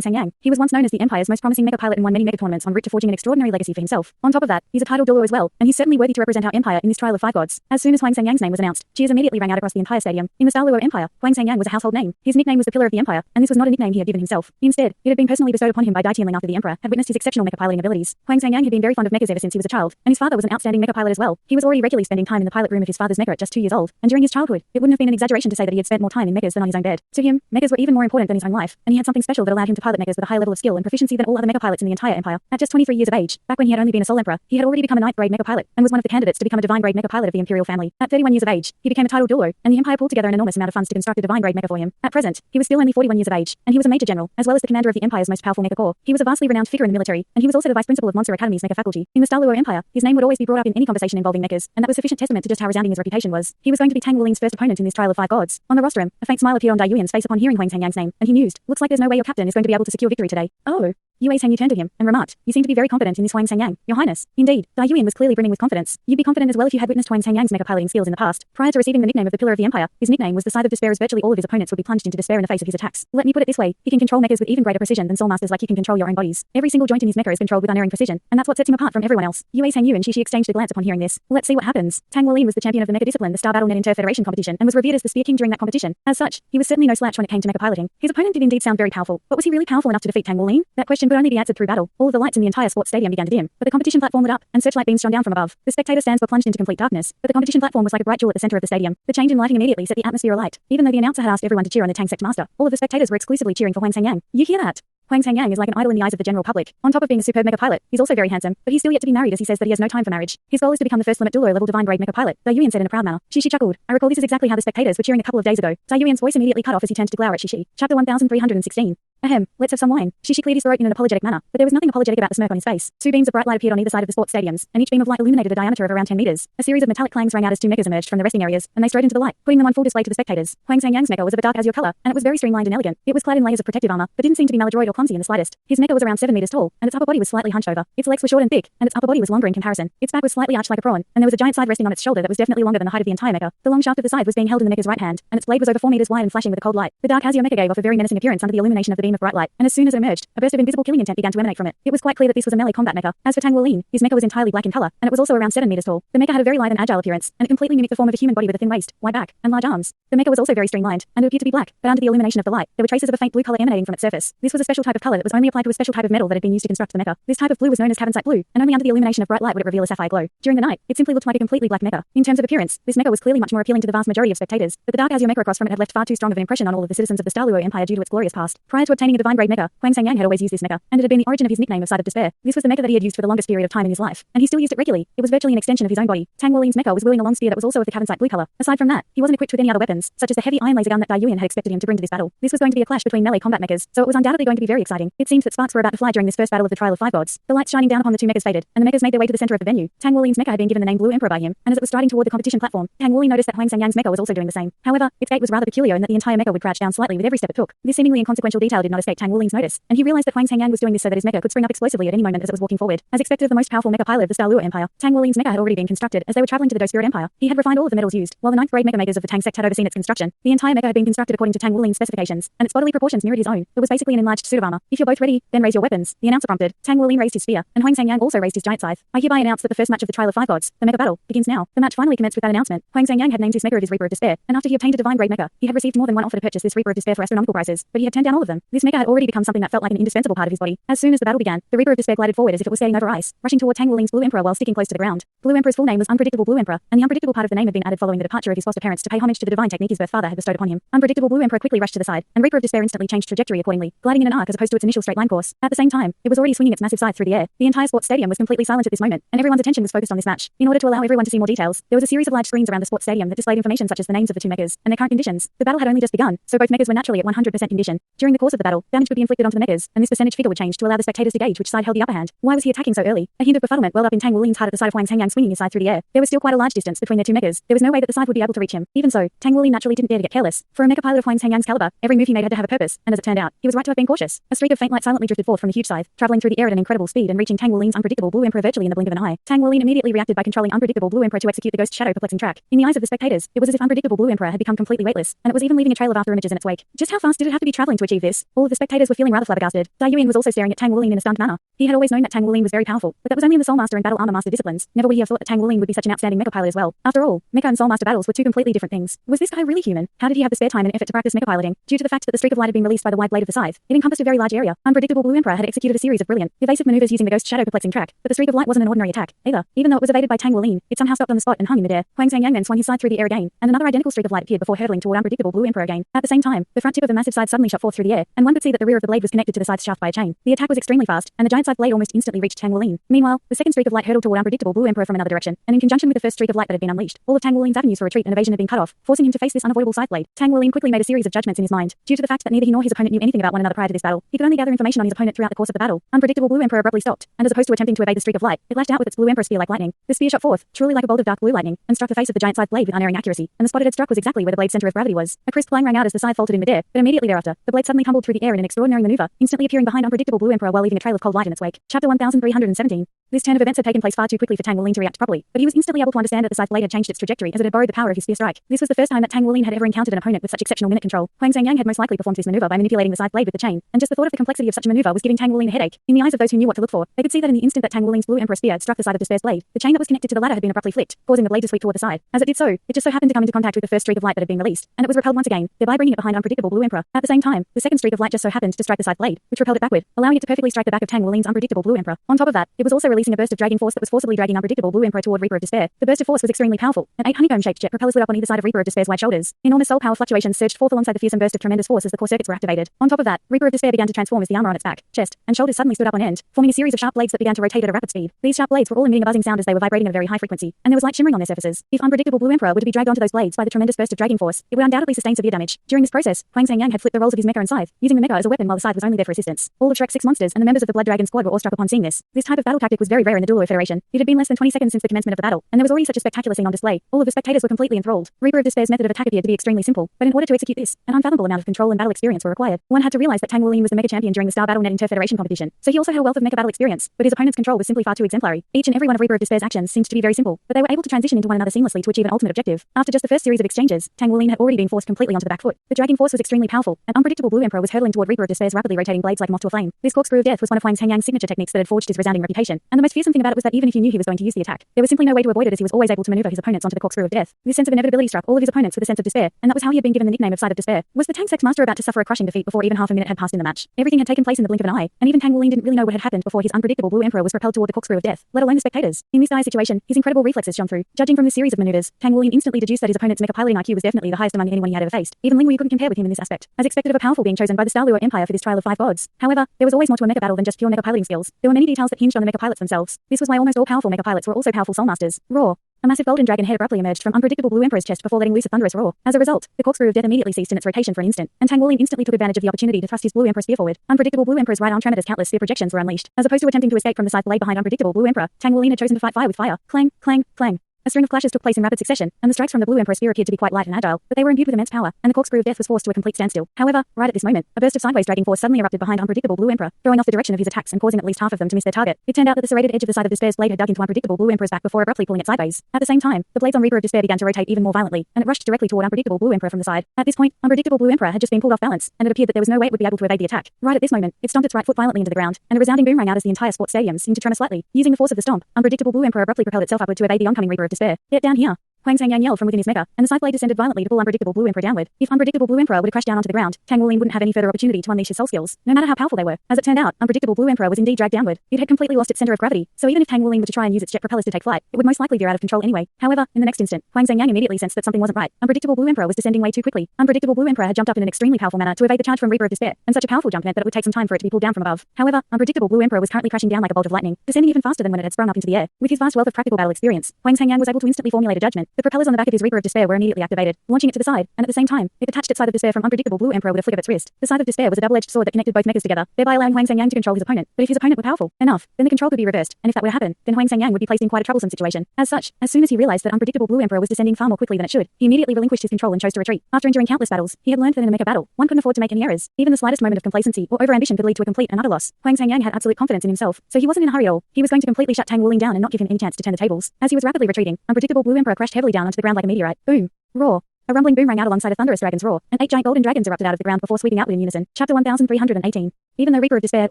[SPEAKER 1] Sangyang. He was once known as the Empire's most promising mecha pilot and won many mecha tournaments en route to forging an extraordinary legacy for himself. On top of that, he's a titled Douluo as well, and he's certainly worthy to represent our empire in this Trial of 5 Gods. As soon as Huang Sangyang's name was announced, cheers immediately rang out across the entire stadium. In the Douluo Empire, Huang Sangyang was a household name. His nickname was the Pillar of the Empire, and this was not a nickname he had given himself. Instead, it had been personally bestowed upon him by Dai Tianling after the Emperor had witnessed his exceptional mecha piloting abilities. Huang Sangyang had been very fond of mechas ever since he was a child, and his father was an outstanding mecha pilot as well. He was already regularly spending time in the pilot room of his father's mecha at just 2 years old, and during his childhood, it wouldn't have been an exaggeration to say that he had spent more time in mechas than on his own bed. To him, mechas were even more important than his own life, and he had something special that allowed him to pilot mechas with a higher level of skill and proficiency than all other mecha pilots in the entire empire. At just 23 years of age, back when he had only been a sole emperor, he had already become a 9th grade mecha pilot, and was one of the candidates to become a divine grade mecha pilot of the imperial family. At 31 years of age, he became a titled Douluo, and the empire pulled together an enormous amount of funds to construct a divine grade mecha for him. At present, he was still only 41 years of age, and he was a major general, as well as the commander of the empire's most powerful mecha corps. He was a vastly renowned figure in the military, and he was also the vice principal of Monster Academy's mecha faculty. In the Douluo Empire, his name would always be brought up in any conversation involving mechas, and that was sufficient testament to just how resounding his reputation was. He was going to be Tang Wulian's first opponent in this Trial of 5 Gods. On the rostrum, a faint smile appeared on Dai Yuan's face upon hearing Huang Sangyang's name, and he mused, looks like there's no way your captain is going to be able to secure victory today. Oh. Yue Sang Yu turned to him and remarked, you seem to be very confident in this Huang Sangyang, Your Highness. Indeed, Dai Yuan was clearly brimming with confidence. You'd be confident as well if you had witnessed Huang Sangyang's mecha piloting skills in the past. Prior to receiving the nickname of the Pillar of the Empire, his nickname was the Scythe of Despair, as virtually all of his opponents would be plunged into despair in the face of his attacks. Let me put it this way, he can control mechas with even greater precision than soul masters like you can control your own bodies. Every single joint in his mecha is controlled with unerring precision, and that's what sets him apart from everyone else. Yue Sang Yu and Shi exchanged a glance upon hearing this. Let's see what happens. Tang Wulian was the champion of the mecha discipline, the Star Battle Net Inter-Federation competition, and was revered as the Spear King during that competition. As such, he was certainly no slouch when it came to mecha piloting. His opponent did indeed sound very powerful, but was he really powerful enough to defeat Tang Wulian? That question could only be answered through battle. All of the lights in the entire sports stadium began to dim, but the competition platform lit up, and searchlight beams shone down from above. The spectator stands were plunged into complete darkness, but the competition platform was like a bright jewel at the center of the stadium. The change in lighting immediately set the atmosphere alight. Even though the announcer had asked everyone to cheer on the Tang sect master, all of the spectators were exclusively cheering for Huang Sangyang. You hear that? Huang Sangyang is like an idol in the eyes of the general public. On top of being a superb mecha pilot, he's also very handsome, but he's still yet to be married as he says that he has no time for marriage. His goal is to become the first limit Douluo level divine grade mecha pilot, Dai Yuan said in a proud manner. Shi chuckled. I recall this is exactly how the spectators were cheering a couple of days ago. Dai Yuan's voice immediately cut off as he turned to glower at Shi. Chapter 1316. Ahem, let's have some wine. She cleared his throat in an apologetic manner, but there was nothing apologetic about the smirk on his face. Two beams of bright light appeared on either side of the sports stadiums, and each beam of light illuminated a diameter of around 10 meters. A series of metallic clangs rang out as two mechas emerged from the resting areas, and they strode into the light, putting them on full display to the spectators. Huang Sangyang's mecha was of a dark azure color, and it was very streamlined and elegant. It was clad in layers of protective armor, but didn't seem to be maladroit or clumsy in the slightest. His mecha was around 7 meters tall, and its upper body was slightly hunched over. Its legs were short and thick, and its upper body was longer in comparison. Its back was slightly arched like a prawn, and there was a giant side resting on its shoulder that was definitely longer than the height of the entire mecha. The long shaft of the side was being held in the mecha's right hand, and its blade was over 4 meters wide and flashing with a cold light. The dark azure mecha gave off a very menacing appearance under the illumination of the beam of bright light, and as soon as it emerged, a burst of invisible killing intent began to emanate from it. It was quite clear that this was a melee combat mecha. As for Tang Wuolin, his mecha was entirely black in color, and it was also around 7 meters tall. The mecha had a very lithe and agile appearance, and it completely mimicked the form of a human body with a thin waist, wide back, and large arms. The mecha was also very streamlined, and it appeared to be black, but under the illumination of the light, there were traces of a faint blue color emanating from its surface. This was a special type of color that was only applied to a special type of metal that had been used to construct the mecha. This type of blue was known as cavensite blue, and only under the illumination of bright light would it reveal a sapphire glow. During the night, it simply looked like a completely black mecha. In terms of appearance, this mecha was clearly much more appealing to the vast majority of spectators, but the dark azure mecha across from it had left far too strong of an impression on all of the citizens of the Douluo Empire due to its glorious past. Prior to obtaining a divine grade mecha, Huang Sangyang had always used this mecha, and it had been the origin of his nickname of Side of Despair. This was the mecha that he had used for the longest period of time in his life, and he still used it regularly. It was virtually an extension of his own body. Tang Wuolin's mecha was wielding a long spear that was also of the cavensite blue color. Aside from that, he wasn't equipped with any other weapons, such as the heavy iron laser gun that Dai Yuan had expected him to bring to this battle. This was going to be a clash between melee combat mechas, so it was undoubtedly going to be very exciting. It seemed that sparks were about to fly during this first battle of the Trial of Five Gods. The lights shining down upon the two mechas faded, and the mechas made their way to the center of the venue. Tang Wuolin's mecha had been given the name Blue Emperor by him, and as it was striding toward the competition platform, Tang Wuolin noticed that Huang Sangyang's mecha was also doing the same. However, its gait was rather peculiar in that the entire mecha would crouch down slightly with every step it took. This seemingly inconsequential detail did not escape Tang Wuolin's notice, and he realized that Huang Sangyang was doing this so that his mecha could spring up explosively at any moment as it was walking forward. As expected of the most powerful mecha pilot of the Douluo Empire, Tang Wuolin's mecha had already been constructed as they were traveling to the Dou Spirit Empire. He had refined all of the metals used, while the 9th grade mecha makers of the Tang sect had overseen its construction. The entire mecha had been constructed according to Tang Wuolin's specifications, and its bodily proportions mirrored his own. It was basically an enlarged suit of armor. If you're both ready, then raise your weapons, the announcer prompted. Tang Wuolin raised his spear, and Huang Sangyang also raised his giant scythe. I hereby announce that the first match of the Trial of Five Gods, the mecha battle, begins now. The match finally commenced with that announcement. Huang Sangyang had named his mecha of his Reaper of Despair, and after he obtained a divine grade mecha, he had received more than one offer to purchase this Reaper of Despair for astronomical prices, but he had turned down all of them. This mecha had already become something that felt like an indispensable part of his body. As soon as the battle began, the Reaper of Despair glided forward as if it was skating over ice, rushing toward Tang Wuolin's Blue Emperor while sticking close to the ground. Blue Emperor's full name was Unpredictable Blue Emperor, and the unpredictable part of the name had been added following the departure of his foster parents to pay homage to the divine technique his birth father had bestowed upon him. Unpredictable Blue Emperor quickly rushed to the side, and Reaper of Despair instantly changed trajectory accordingly, gliding in an arc as opposed to its initial straight line course. At the same time, it was already swinging its massive scythe through the air. The entire sports stadium was completely silent at this moment, and everyone's attention was focused on this match. In order to allow everyone to see more details, there was a series of large screens around the sports stadium that displayed information such as the names of the two mechas and their current conditions. The battle had only just begun, so both mechas were naturally at 100% condition. During the course of the battle, damage would be inflicted onto the mechas, and this percentage figure would change to allow the spectators to gauge which side held the upper hand. Why was he attacking so early? A hint of befuddlement welled up in Tang Wuolin's heart at the sight of Huang Sangyang swinging his scythe through the air. There was still quite a large distance between their two mechas. There was no way that the scythe would be able to reach him. Even so, Tang Wuolin naturally didn't dare to get careless. For a mecha pilot of Huang Sangyang's caliber, every move he made had to have a purpose, and as it turned out, he was right to have been cautious. A streak of faint light silently drifted forth from the huge scythe, traveling through the air at an incredible speed and reaching Tang Wuolin's Unpredictable Blue Emperor virtually in the blink of an eye. Tang Wuolin immediately reacted by controlling Unpredictable Blue Emperor to execute the Ghost Shadow perplexing track. In the eyes of the spectators, it was as if Unpredictable Blue Emperor had become completely weightless, and it was even leaving a trail of after images in its wake. Just how fast did it have to be traveling to achieve this? All of the spectators were feeling rather flabbergasted. Dai Yuan was also staring at Tang Wuolin in a stunned manner. He had always known that Tang Wuolin was very powerful, but that was only in the Soul Master and Battle Armor Master disciplines. Never would he have thought that Tang Wuolin would be such an outstanding mecha pilot as well. After all, mecha and Soul Master battles were two completely different things. Was this guy really human? How did he have the spare time and effort to practice mecha piloting? Due to the fact that the streak of light had been released by the wide blade of the scythe, it encompassed a very large area. Unpredictable Blue Emperor had executed a series of brilliant, evasive maneuvers using the Ghost Shadow perplexing track, but the streak of light wasn't an ordinary attack either. Even though it was evaded by Tang Wuolin, it somehow stopped on the spot and hung in midair. Huang Sangyang then swung his scythe through the air again, and another identical streak of light appeared before hurtling toward Unpredictable Blue Emperor again. At the same time, the front tip of the massive scythe suddenly shot forth through the air, and one could see that the rear of the blade was connected to the scythe's shaft by a chain. The attack was extremely fast, and the giant scythe blade almost instantly reached Tang Wuolin. Meanwhile, the second streak of light hurtled toward Unpredictable Blue Emperor from another direction, and in conjunction with the first streak of light that had been unleashed, all of Tang Wuolin's avenues for retreat and evasion had been cut off, forcing him to face this unavoidable scythe blade. Tang Wuolin quickly made a series of judgments in his mind. Due to the fact that neither he nor his opponent knew anything about one another prior to this battle, he could only gather information on his opponent throughout the course of the battle. Unpredictable Blue Emperor abruptly stopped, and as opposed to attempting to evade the streak of light, it lashed out with its Blue Emperor spear like lightning. The spear shot forth, truly like a bolt of dark blue lightning, and struck the face of the giant scythe blade with unerring accuracy, and the spot it had struck was exactly where the blade's center of gravity was. A crisp clang rang out as the scythe faltered in midair, but immediately thereafter, the blade suddenly tumbled through the air in an extraordinary maneuver, instantly appearing behind Unpredictable Blue Emperor while leaving a trail of cold light in its wake. Chapter 1317. This turn of events had taken place far too quickly for Tang Wuolin to react properly, but he was instantly able to understand that the scythe blade had changed its trajectory as it had borrowed the power of his spear strike. This was the first time that Tang Wuolin had ever encountered an opponent with such exceptional minute control. Huang Sangyang had most likely performed this maneuver by manipulating the scythe blade with the chain, and just the thought of the complexity of such a maneuver was giving Tang Wuolin a headache. In the eyes of those who knew what to look for, they could see that in the instant that Tang Wuolin's Blue Emperor spear had struck the side of Despair's blade, the chain that was connected to the latter had been abruptly flicked, causing the blade to sweep toward the side. As it did so, it just so happened to come into contact with the first streak of light that had been released, and it was repelled once again, thereby bringing it behind Unpredictable Blue Emperor. At the same time, the second streak of light just so happened to strike the scythe blade, which repelled it backward, allowing it to perfectly strike the back of Tang Wuolin's Unpredictable Blue Emperor. On top of that, it was also released releasing a burst of dragging force that was forcibly dragging unpredictable Blue Emperor toward Reaper of Despair. The burst of force was extremely powerful, and 8 honeycomb-shaped jet propellers lit up on either side of Reaper of Despair's wide shoulders. Enormous soul power fluctuations surged forth alongside the fearsome burst of tremendous force as the core circuits were activated. On top of that, Reaper of Despair began to transform as the armor on its back, chest, and shoulders suddenly stood up on end, forming a series of sharp blades that began to rotate at a rapid speed. These sharp blades were all emitting a buzzing sound as they were vibrating at a very high frequency, and there was light shimmering on their surfaces. If unpredictable Blue Emperor were to be dragged onto those blades by the tremendous burst of dragging force, it would undoubtedly sustain severe damage. During this process, Huang Sangyang had flipped the roles of his mecha and scythe, using the mecha as a weapon while the scythe was only there for assistance. All of Shrek's 6 monsters and the members of the Blood Dragon squad were awestruck upon seeing this. This type of battle tactic was very rare in the Douluo Federation. It had been less than 20 seconds since the commencement of the battle, and there was already such a spectacular scene on display. All of the spectators were completely enthralled. Reaper of Despair's method of attack appeared to be extremely simple, but in order to execute this, an unfathomable amount of control and battle experience were required. One had to realize that Tang Wuling was the mecha champion during the Star Battle.net Inter-Federation competition, so he also had a wealth of mecha battle experience, but his opponent's control was simply far too exemplary. Each and every one of Reaper of Despair's actions seemed to be very simple, but they were able to transition into one another seamlessly to achieve an ultimate objective. After just the first series of exchanges, Tang Wuling had already been forced completely onto the back foot. The dragging force was extremely powerful, and unpredictable Blue Emperor was hurtling toward Reaper of Despair's rapidly rotating blades like a moth to a flame. This corkscrew of death was one of Huang Sangyang's signature techniques that had forged his resounding reputation, and the most fearsome thing about it was that even if he knew he was going to use the attack, there was simply no way to avoid it as he was always able to maneuver his opponents onto the corkscrew of death. This sense of inevitability struck all of his opponents with a sense of despair, and that was how he had been given the nickname of Scythe of Despair. Was the Tang Sex Master about to suffer a crushing defeat before even half a minute had passed in the match? Everything had taken place in the blink of an eye, and even Tang Wuling didn't really know what had happened before his unpredictable Blue Emperor was propelled toward the corkscrew of death, let alone the spectators. In this dire situation, his incredible reflexes shone through. Judging from this series of maneuvers, Tang Wuling instantly deduced that his opponent's mecha piloting IQ was definitely the highest among anyone he had ever faced. Even Ling Wei couldn't compare with him in this aspect, as expected of a powerful being chosen by the Star Luo Empire for this trial of 5 gods. However, there was always more to a mecha battle than just pure mecha piloting skills. There were many details that hinged on the mecha pilots themselves. This was why almost all powerful mecha pilots were also powerful soul masters. Roar. A massive golden dragon head abruptly emerged from unpredictable Blue Emperor's chest before letting loose a thunderous roar. As a result, the corkscrew of death immediately ceased in its rotation for an instant, and Tang Wuling instantly took advantage of the opportunity to thrust his Blue Emperor spear forward. Unpredictable Blue Emperor's right arm tremendous countless spear projections were unleashed. As opposed to attempting to escape from the scythe blade behind unpredictable Blue Emperor, Tang Wuling had chosen to fight fire with fire. Clang, clang, clang. A string of clashes took place in rapid succession, and the strikes from the Blue Emperor spear appeared to be quite light and agile, but they were imbued with immense power, and the corkscrew of death was forced to a complete standstill. However, right at this moment, a burst of sideways dragging force suddenly erupted behind unpredictable Blue Emperor, throwing off the direction of his attacks and causing at least half of them to miss their target. It turned out that the serrated edge of the Scythe of Despair's blade had dug into unpredictable Blue Emperor's back before abruptly pulling it sideways. At the same time, the blades on Reaper of Despair began to rotate even more violently, and it rushed directly toward unpredictable Blue Emperor from the side. At this point, unpredictable Blue Emperor had just been pulled off balance, and it appeared that there was no way it would be able to evade the attack. Right at this moment, it stomped its right foot violently into the ground, and a resounding boom rang out as the entire sports stadium seemed to tremor slightly. Using the force of the stomp, unpredictable Blue Emperor abruptly propelled itself upward to evade the oncoming Reaper of Despair. Get down here. Huang Sangyang yelled from within his mecha, and the scythe blade descended violently to pull unpredictable Blue Emperor downward. If unpredictable Blue Emperor would have crashed down onto the ground, Tang Wuling wouldn't have any further opportunity to unleash his soul skills, no matter how powerful they were. As it turned out, unpredictable Blue Emperor was indeed dragged downward. It had completely lost its center of gravity, so even if Tang Wuling were to try and use its jet propellers to take flight, it would most likely veer out of control anyway. However, in the next instant, Huang Sangyang immediately sensed that something wasn't right. Unpredictable Blue Emperor was descending way too quickly. Unpredictable Blue Emperor had jumped up in an extremely powerful manner to evade the charge from Reaper of Despair, and such a powerful jump meant that it would take some time for it to be pulled down from above. However, unpredictable Blue Emperor was currently crashing down like a bolt of lightning, descending even faster than when it had sprung up into the air. With his vast wealth of practical battle experience, Huang Sangyang was able to instantly formulate a judgment. The propellers on the back of his Reaper of Despair were immediately activated, launching it to the side, and at the same time, it detached its Scythe of Despair from unpredictable Blue Emperor with a flick of its wrist. The Scythe of Despair was a double-edged sword that connected both mechas together, thereby allowing Huang Sangyang to control his opponent. But if his opponent were powerful enough, then the control could be reversed, and if that were to happen, then Huang Sangyang would be placed in quite a troublesome situation. As such, as soon as he realized that unpredictable Blue Emperor was descending far more quickly than it should, he immediately relinquished his control and chose to retreat. After enduring countless battles, he had learned that in a mecha battle, one couldn't afford to make any errors. Even the slightest moment of complacency or overambition could lead to a complete and utter loss. Huang Sangyang had absolute confidence in himself, so he wasn't in a hurry at all. He was going to completely shut Tang Wuling down and not give him any chance to turn the tables. As he was rapidly retreating, unpredictable Blue Emperor crashed heavily down onto the ground like a meteorite. Boom. Roar. A rumbling boom rang out alongside a thunderous dragon's roar, and 8 giant golden dragons erupted out of the ground before sweeping outward in unison. Chapter 1318. Even though Reaper of Despair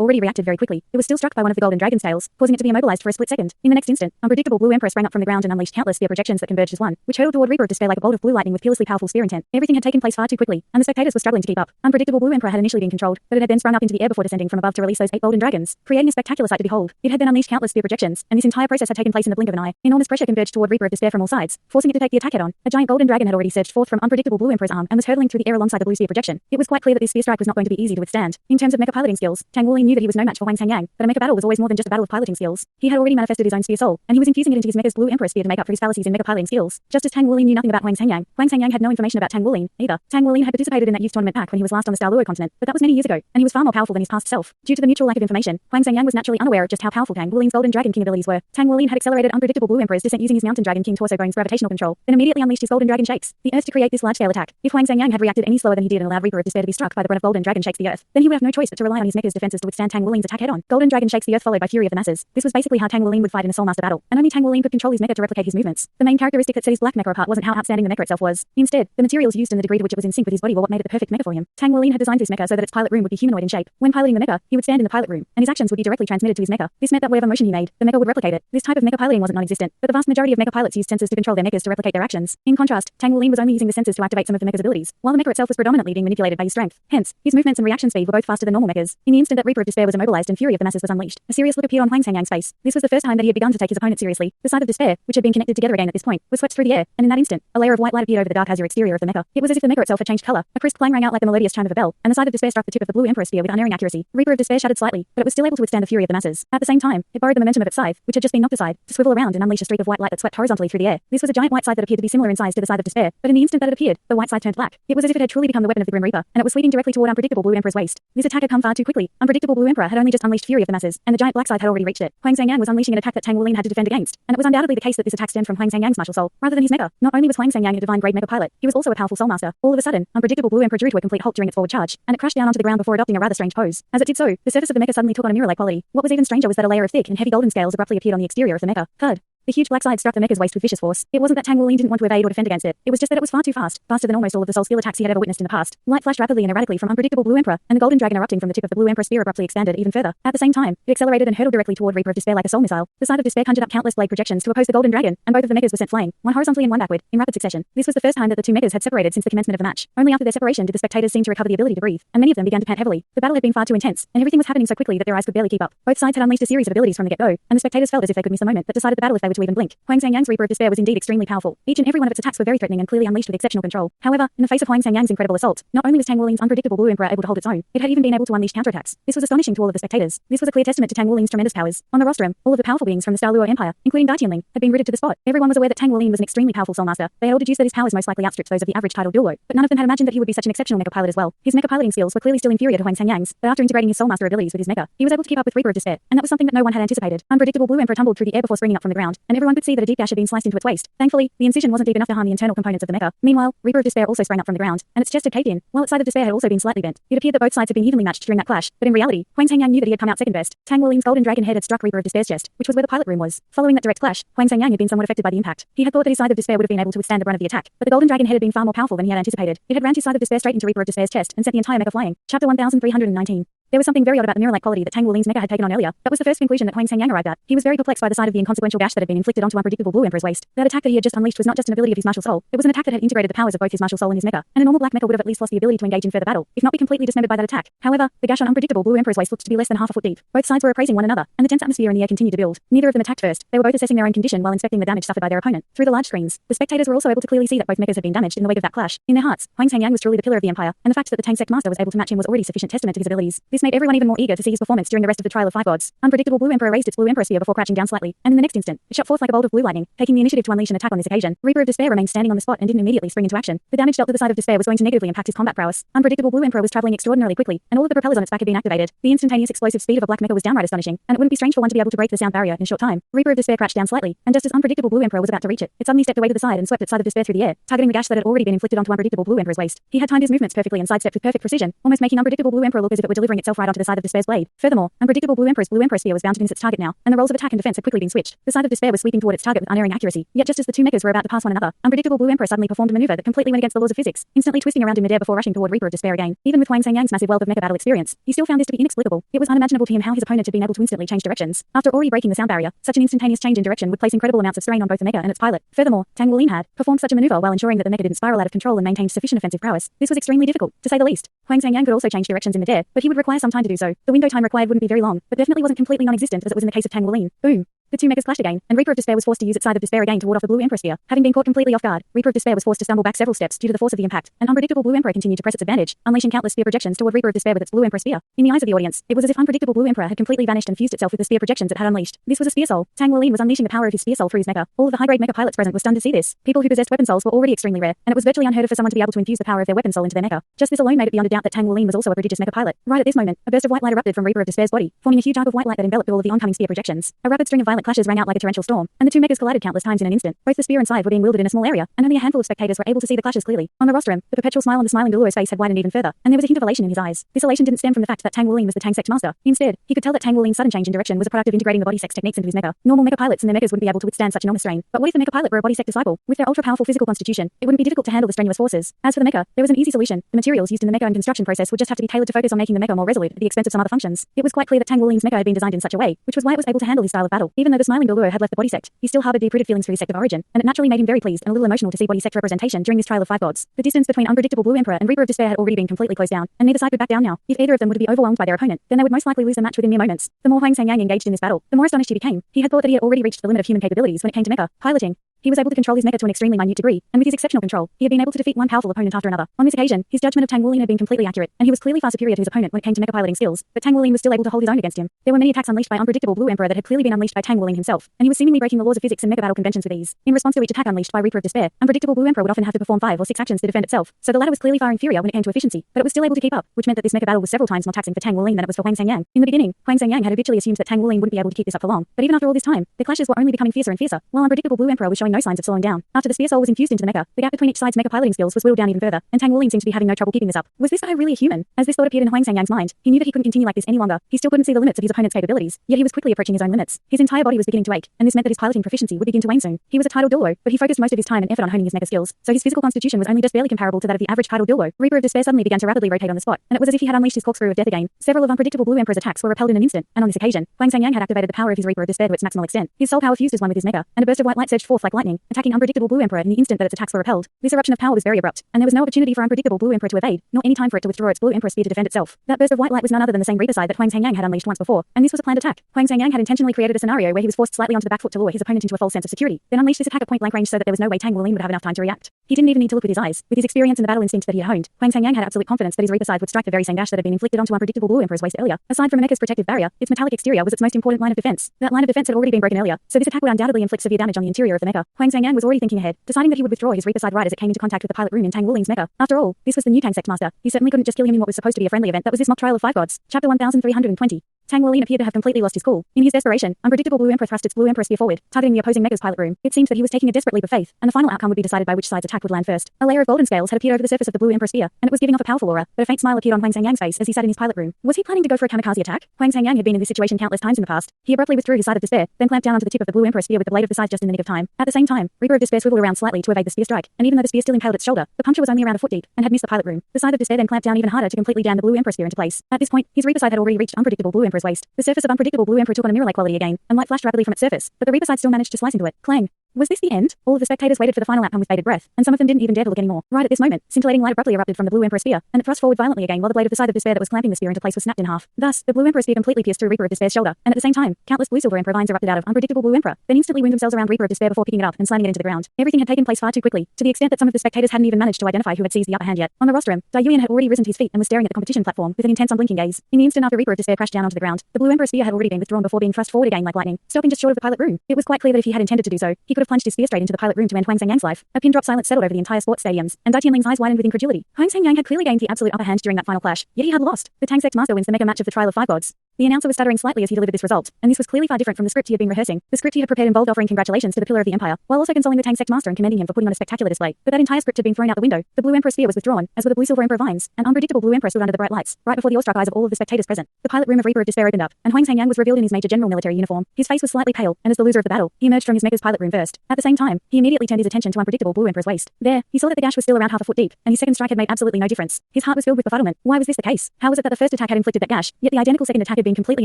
[SPEAKER 1] already reacted very quickly, it was still struck by one of the golden dragon's tails, causing it to be immobilized for a split second. In the next instant, unpredictable Blue Emperor sprang up from the ground and unleashed countless spear projections that converged as one, which hurtled toward Reaper of Despair like a bolt of blue lightning with fearlessly powerful spear intent. Everything had taken place far too quickly, and the spectators were struggling to keep up. Unpredictable Blue Emperor had initially been controlled, but it had then sprung up into the air before descending from above to release those 8 golden dragons, creating a spectacular sight to behold. It had then unleashed countless spear projections, and this entire process had taken place in the blink of an eye. Enormous pressure converged toward Reaper of Despair from all sides, forcing it to take the attack head on. A giant golden dragon had already surged forth from unpredictable Blue Emperor's arm and was hurtling through the air alongside the blue spear projection. It was quite clear that this spear strike was not going to be easy to withstand. In terms of mecha piloting skills, Tang Wuling knew that he was no match for Huang Sangyang, but a mecha battle was always more than just a battle of piloting skills. He had already manifested his own spear soul, and he was infusing it into his mecha's Blue Emperor spear to make up for his fallacies in mecha piloting skills. Just as Tang Wuling knew nothing about Huang Sangyang had no information about Tang Wuling either. Tang Wuling had participated in that youth tournament back when he was last on the Star Luo continent, but that was many years ago, and he was far more powerful than his past self. Due to the mutual lack of information, Huang Sangyang was naturally unaware of just how powerful Tang Wuling's Golden Dragon King abilities were. Tang Wuling had accelerated unpredictable Blue Emperor's descent using his Mountain Dragon King Torso Bone's gravitational control, then immediately unleashed his Golden Dragon Shakes, the earth to create this large-scale attack. If Huang Sangyang had reacted any slower than he did and allowed Reaper of Despair to be struck by the brunt of Golden Dragon Shakes the earth, then he would have no choice but to rely on his mecha's defenses to withstand Tang Wuling's attack head-on. Golden Dragon Shakes the earth followed by Fury of the Masses. This was basically how Tang Wuling would fight in a Soul Master battle, and only Tang Wuling could control his mecha to replicate his movements. The main characteristic that set his black mecha apart wasn't how outstanding the mecha itself was. Instead, the materials used and the degree to which it was in sync with his body were what made it the perfect mecha for him. Tang Wuling had designed this mecha so that its pilot room would be humanoid in shape. When piloting the mecha, he would stand in the pilot room, and his actions would be directly transmitted to his mecha. This meant that whatever motion he made, the mecha would replicate it. This type of mecha piloting wasn't non-existent, but the vast majority of mecha pilots used sensors to control their mechas to replicate their actions. In contrast, Tang Wuling was only using the sensors to activate some of the mecha's abilities, while the mecha itself was predominantly being manipulated by his strength. Hence, his movements and reaction speed were both faster than normal mechas. masses. In the instant that Reaper of Despair was immobilized and Fury of the Masses was unleashed, a serious look appeared on Huang Sangyang's face. This was the first time that he had begun to take his opponent seriously. The Scythe of Despair, which had been connected together again at this point, was swept through the air, and in that instant, a layer of white light appeared over the dark azure exterior of the mecha. It was as if the mecha itself had changed color. A crisp clang rang out like the melodious chime of a bell, and the Scythe of Despair struck the tip of the blue Emperor spear with unerring accuracy. Reaper of Despair shattered slightly, but it was still able to withstand the fury of the masses. At the same time, it borrowed the momentum of its scythe, which had just been knocked aside, to swivel around and unleash a streak of white light that swept horizontally through the air. This was a giant white scythe that appeared to be similar in size to the Scythe of Despair, but in the instant that it appeared, the white scythe turned black. It was as if it had truly become the weapon of the Grim Reaper, and it was sweeping directly toward Unpredictable Blue Emperor's waist. This attack had come far too quickly. Unpredictable Blue Emperor had only just unleashed Fury of the Masses, and the giant black scythe had already reached it. Huang Sangyang was unleashing an attack that Tang Wulin had to defend against, and it was undoubtedly the case that this attack stemmed from Huang Sangyang's martial soul, rather than his mecha. Not only was Huang Sangyang a divine grade mecha pilot, he was also a powerful soul master. All of a sudden, Unpredictable Blue Emperor drew to a complete halt during its forward charge, and it crashed down onto the ground before adopting a rather strange pose. As it did so, the surface of the mecha suddenly took on a mirror-like quality. What was even stranger was that a layer of thick and heavy golden scales abruptly appeared on the exterior of the mecha. Thud. The huge black side struck the mecha's waist with vicious force. It wasn't that Tang Wulin didn't want to evade or defend against it. It was just that it was far too fast, faster than almost all of the soul skill attacks he had ever witnessed in the past. Light flashed rapidly and erratically from Unpredictable Blue Emperor, and the golden dragon erupting from the tip of the Blue Emperor spear abruptly expanded even further. At the same time, it accelerated and hurtled directly toward Reaper of Despair like a soul missile. The Scythe of Despair conjured up countless blade projections to oppose the golden dragon, and both of the mechas were sent flying, one horizontally and one backward, in rapid succession. This was the first time that the two mechas had separated since the commencement of the match. Only after their separation did the spectators seem to recover the ability to breathe, and many of them began to pant heavily. The battle had been far too intense, and everything was happening so quickly that their eyes could barely keep up. Both sides had unleashed a series of abilities from the get-go, and the spectators felt as if they could miss a moment that decided the battle if they were to even blink. Huang Sangyang's Reaper of Despair was indeed extremely powerful. Each and every one of its attacks were very threatening and clearly unleashed with exceptional control. However, in the face of Huang Sangyang's incredible assault, not only was Tang Wulin's Unpredictable Blue Emperor able to hold its own, it had even been able to unleash counterattacks. This was astonishing to all of the spectators. This was a clear testament to Tang Wulin's tremendous powers. On the rostrum, all of the powerful beings from the Douluo Empire, including Dai Tianling, had been rooted to the spot. Everyone was aware that Tang Wulin was an extremely powerful soul master. They had all deduced that his powers most likely outstripped those of the average titled Douluo, but none of them had imagined that he would be such an exceptional mecha pilot as well. His mecha piloting skills were clearly still inferior to Huang Sangyang's, but after integrating his soul master abilities with his mecha, he was able to keep up with Reaper of Despair, and that was something that no one had anticipated. Unpredictable Blue Emperor tumbled through the air before springing up from the ground, and everyone could see that a deep gash had been sliced into its waist. Thankfully, the incision wasn't deep enough to harm the internal components of the mecha. Meanwhile, Reaper of Despair also sprang up from the ground, and its chest had caved in, while its Scythe of Despair had also been slightly bent. It appeared that both sides had been evenly matched during that clash, but in reality, Huang Sangyang knew that he had come out second best. Tang Wulin's golden dragon head had struck Reaper of Despair's chest, which was where the pilot room was. Following that direct clash, Huang Sangyang had been somewhat affected by the impact. He had thought that his Scythe of Despair would have been able to withstand the brunt of the attack, but the golden dragon head had been far more powerful than he had anticipated. It had rammed his Scythe of Despair straight into Reaper of Despair's chest and sent the entire mecha flying. Chapter 1319. There was something very odd about the mirror-like quality that Tang Wulin's mecha had taken on earlier. That was the first conclusion that Huang Sangyang arrived at. He was very perplexed by the sight of the inconsequential gash that had been inflicted onto Unpredictable Blue Emperor's waist. That attack that he had just unleashed was not just an ability of his martial soul. It was an attack that had integrated the powers of both his martial soul and his mecha. And a normal black mecha would have at least lost the ability to engage in further battle, if not be completely dismembered by that attack. However, the gash on Unpredictable Blue Emperor's waist looked to be less than half a foot deep. Both sides were appraising one another, and the tense atmosphere in the air continued to build. Neither of them attacked first. They were both assessing their own condition while inspecting the damage suffered by their opponent. Through the large screens, the spectators were also able to clearly see that both mechas had been damaged in the wake of that clash. In their hearts, Huang Sangyang was truly the pillar of the empire, and the fact that the Tang sect master was able to match him was already sufficient testament to his abilities. This made everyone even more eager to see his performance during the rest of the trial of five gods. Unpredictable Blue Emperor raised its Blue Emperor spear before crouching down slightly, and in the next instant, it shot forth like a bolt of blue lightning, taking the initiative to unleash an attack on this occasion. Reaper of Despair remained standing on the spot and didn't immediately spring into action. The damage dealt to the Scythe of Despair was going to negatively impact his combat prowess. Unpredictable Blue Emperor was traveling extraordinarily quickly, and all of the propellers on its back had been activated. The instantaneous explosive speed of a black mecha was downright astonishing, and it wouldn't be strange for one to be able to break the sound barrier in a short time. Reaper of Despair crouched down slightly, and just as Unpredictable Blue Emperor was about to reach it, it suddenly stepped away to the side and swept its Scythe of Despair through the air, targeting the gash that had already been inflicted onto Unpredictable Blue Emperor's waist. He had timed his movements perfectly and sidestepped with perfect precision, almost making Unpredictable Blue Emperor look as if it were delivering itself right onto the Scythe of Despair's blade. Furthermore, Unpredictable Blue Emperor's Blue Emperor spear was bound to miss its target now, and the roles of attack and defense had quickly been switched. The Scythe of Despair was sweeping toward its target with unerring accuracy. Yet just as the two mechas were about to pass one another, Unpredictable Blue Emperor suddenly performed a maneuver that completely went against the laws of physics, instantly twisting around in midair before rushing toward Reaper of Despair again. Even with Huang Sangyang's massive wealth of mecha battle experience, he still found this to be inexplicable. It was unimaginable to him how his opponent had been able to instantly change directions. After already breaking the sound barrier, such an instantaneous change in direction would place incredible amounts of strain on both the mecha and its pilot. Furthermore, Tang Wulin had performed such a maneuver while ensuring that the mecha didn't spiral out of control and maintained sufficient offensive prowess. This was extremely difficult, to say the least. Huang Sangyang could also change directions in midair, but he would require some time to do so. The window time required wouldn't be very long, but definitely wasn't completely non-existent as it was in the case of Tang Wulin. Boom. The two mechas clashed again, and Reaper of Despair was forced to use its Scythe of Despair again to ward off the Blue Emperor spear. Having been caught completely off guard, Reaper of Despair was forced to stumble back several steps due to the force of the impact, and Unpredictable Blue Emperor continued to press its advantage, unleashing countless spear projections toward Reaper of Despair with its Blue Emperor spear. In the eyes of the audience, it was as if Unpredictable Blue Emperor had completely vanished and fused itself with the spear projections it had unleashed. This was a spear soul. Tang Wulin was unleashing the power of his spear soul through his mecha. All of the high-grade mecha pilots present were stunned to see this. People who possessed weapon souls were already extremely rare, and it was virtually unheard of for someone to be able to infuse the power of their weapon soul into their mecha. Just this alone made it beyond a doubt that Tang Wulin was also a prodigious mecha pilot. Right at this moment, a burst of white light erupted from Reaper of Despair's body, forming a huge arc of white light that enveloped all of the oncoming spear projections. A rapid string of violent clashes rang out like a torrential storm, and the two mechas collided countless times in an instant. Both the spear and scythe were being wielded in a small area, and only a handful of spectators were able to see the clashes clearly. On the rostrum, the perpetual smile on the smiling Douluo's face had widened even further, and there was a hint of elation in his eyes. This elation didn't stem from the fact that Tang Wulin was the Tang sect master. Instead, he could tell that Tang Wulin's sudden change in direction was a product of integrating the body sect techniques into his mecha. Normal mecha pilots and their mechas wouldn't be able to withstand such enormous strain, but what if the mecha pilot were a body sect disciple? With their ultra-powerful physical constitution, it wouldn't be difficult to handle the strenuous forces. As for the mecha, there was an easy solution. The materials used in the mecha and construction process would just have to be tailored to focus on making the mecha more resolute at the expense of some other functions. It was quite clear that Tang Wulin's mecha had been designed in such a way, which was why it was able to handle his style of battle. Even Even though the smiling Douluo had left the body sect, he still harbored deep-rooted feelings for his sect of origin, and it naturally made him very pleased and a little emotional to see body sect representation during this trial of 5 gods. The distance between unpredictable Blue Emperor and Reaper of Despair had already been completely closed down, and neither side could back down now. If either of them would be overwhelmed by their opponent, then they would most likely lose the match within mere moments. The more Huang Sangyang engaged in this battle, the more astonished he became. He had thought that he had already reached the limit of human capabilities when it came to mecha piloting. He was able to control his mecha to an extremely minute degree, and with his exceptional control, he had been able to defeat one powerful opponent after another. On this occasion, his judgment of Tang Wuling had been completely accurate, and he was clearly far superior to his opponent when it came to mecha piloting skills, but Tang Wuling was still able to hold his own against him. There were many attacks unleashed by unpredictable Blue Emperor that had clearly been unleashed by Tang Wuling himself, and he was seemingly breaking the laws of physics and mecha battle conventions with ease. In response to each attack unleashed by Reaper of Despair, unpredictable Blue Emperor would often have to perform 5 or 6 actions to defend itself, so the latter was clearly far inferior when it came to efficiency, but it was still able to keep up, which meant that this mecha battle was several times more taxing for Tang Wuling than it was for Huang Sangyang. In the beginning, Huang Sangyang had habitually assumed that Tang Wuling wouldn't be able to keep this up for long, but even after all this time, the clashes were only becoming fiercer and fiercer, while unpredictable Blue Emperor was showing no signs of slowing down. After the Spear Soul was infused into the mecha, the gap between each side's mecha piloting skills was whittled down even further, and Tang Wuling seemed to be having no trouble keeping this up. Was this guy really a human? As this thought appeared in Huang Sangyang's mind, he knew that he couldn't continue like this any longer. He still couldn't see the limits of his opponent's capabilities, yet he was quickly approaching his own limits. His entire body was beginning to ache, and this meant that his piloting proficiency would begin to wane soon. He was a titled Douluo, but he focused most of his time and effort on honing his mecha skills, so his physical constitution was only just barely comparable to that of the average titled Douluo. Reaper of Despair suddenly began to rapidly rotate on the spot, and it was as if he had unleashed his corkscrew of death again. Several of unpredictable Blue Emperor's attacks were repelled in an instant, and on this occasion, Huang Sangyang had activated the power of his Reaper of Despair to its maximal extent. His soul power fused as one with his mecha, and a burst of white light surged forth like lightning, attacking unpredictable Blue Emperor in the instant that its attacks were repelled. This eruption of power was very abrupt, and there was no opportunity for unpredictable Blue Emperor to evade, nor any time for it to withdraw its Blue Emperor spear to defend itself. That burst of white light was none other than the same Reaper side that Huang Sangyang had unleashed once before, and this was a planned attack. Huang Sangyang had intentionally created a scenario where he was forced slightly onto the back foot to lure his opponent into a false sense of security, then unleashed this attack at point blank range so that there was no way Tang Wuling would have enough time to react. He didn't even need to look with his eyes. With his experience and the battle instinct that he had honed, Huang Sangyang had absolute confidence that his Reaper side would strike the very same gash that had been inflicted onto unpredictable Blue Emperor's waist earlier. Aside from a mecha's protective barrier, its metallic exterior was its most important line of defense. That line of defense had already been broken earlier, so this attack would undoubtedly inflict severe damage on the interior of the mecha. Huang Sangyang was already thinking ahead, deciding that he would withdraw his Reaper side right as it came into contact with the pilot room in Tang Wuling's mecha. After all, this was the new Tang Sect Master. He certainly couldn't just kill him in what was supposed to be a friendly event that was this mock trial of 5 gods. Chapter 1320. Tang Wuling appeared to have completely lost his cool. In his desperation, unpredictable Blue Emperor thrust its Blue Emperor spear forward, targeting the opposing mecha's pilot room. It seemed that he was taking a desperate leap of faith, and the final outcome would be decided by which side's attack would land first. A layer of golden scales had appeared over the surface of the Blue Emperor spear, and it was giving off a powerful aura, but a faint smile appeared on Huang Sangyang's face as he sat in his pilot room. Was he planning to go for a kamikaze attack? Huang Sangyang had been in this situation countless times in the past. He abruptly withdrew his side of despair, then clamped down onto the tip of the Blue Emperor spear with the blade of the side just in the nick of time. At the same time, Reaper of Despair swiveled around slightly to evade the spear strike, and even though the spear still impaled its shoulder, the puncture was only around a foot deep and had missed the pilot room. The side of despair then clamped down even harder to completely jam the Blue Emperor spear into place. At this point, his Reaper side had already reached unpredictable Blue Emperor's waist. The surface of unpredictable Blue Emperor took on a mirror-like quality again, and light flashed rapidly from its surface, but the Reaper side still managed to slice into it. Clang! Was this the end? All of the spectators waited for the final outcome with bated breath, and some of them didn't even dare to look anymore. Right at this moment, scintillating light abruptly erupted from the Blue Emperor spear, and it thrust forward violently again while the blade of the side of despair that was clamping the spear into place was snapped in half. Thus, the Blue Emperor spear completely pierced through Reaper of Despair's shoulder, and at the same time, countless blue silver Emperor vines erupted out of unpredictable Blue Emperor, then instantly wound themselves around Reaper of Despair before picking it up and slamming it into the ground. Everything had taken place far too quickly, to the extent that some of the spectators hadn't even managed to identify who had seized the upper hand yet. On the rostrum, Douluo had already risen to his feet and was staring at the competition platform with an intense unblinking gaze. In the instant after Reaper of Despair crashed down onto the ground, the Blue Emperor spear had already been withdrawn before being thrust forward again like lightning, stopping just short of the pilot room. It was quite clear that if he had intended to do so, he could have plunged his spear straight into the pilot room to end Huang Sangyang's life. A pin drop silence settled over the entire sports stadiums, and Dai Tianling's eyes widened with incredulity. Huang Sangyang had clearly gained the absolute upper hand during that final clash, yet he had lost. The Tang Sect Master wins the mega match of the Trial of 5 Gods. The announcer was stuttering slightly as he delivered this result, and this was clearly far different from the script he had been rehearsing. The script he had prepared involved offering congratulations to the Pillar of the Empire, while also consoling the Tang Sect Master and commending him for putting on a spectacular display. But that entire script had been thrown out the window. The Blue Emperor spear was withdrawn, as were the blue silver Emperor vines, and unpredictable Blue Emperor stood under the bright lights, right before the awestruck eyes of all of the spectators present. The pilot room of Reaper of Despair opened up, and Huang Sangyang was revealed in his Major General military uniform. His face was slightly pale, and as the loser of the battle, he emerged from his mecha's pilot room first. At the same time, he immediately turned his attention to unpredictable Blue Emperor's waist. There, he saw that the gash was still around half a foot deep, and his second strike had made absolutely no difference. His heart was filled with befuddlement. Why was this the case? How was it that the first attack had inflicted that gash, yet the identical second attack had been completely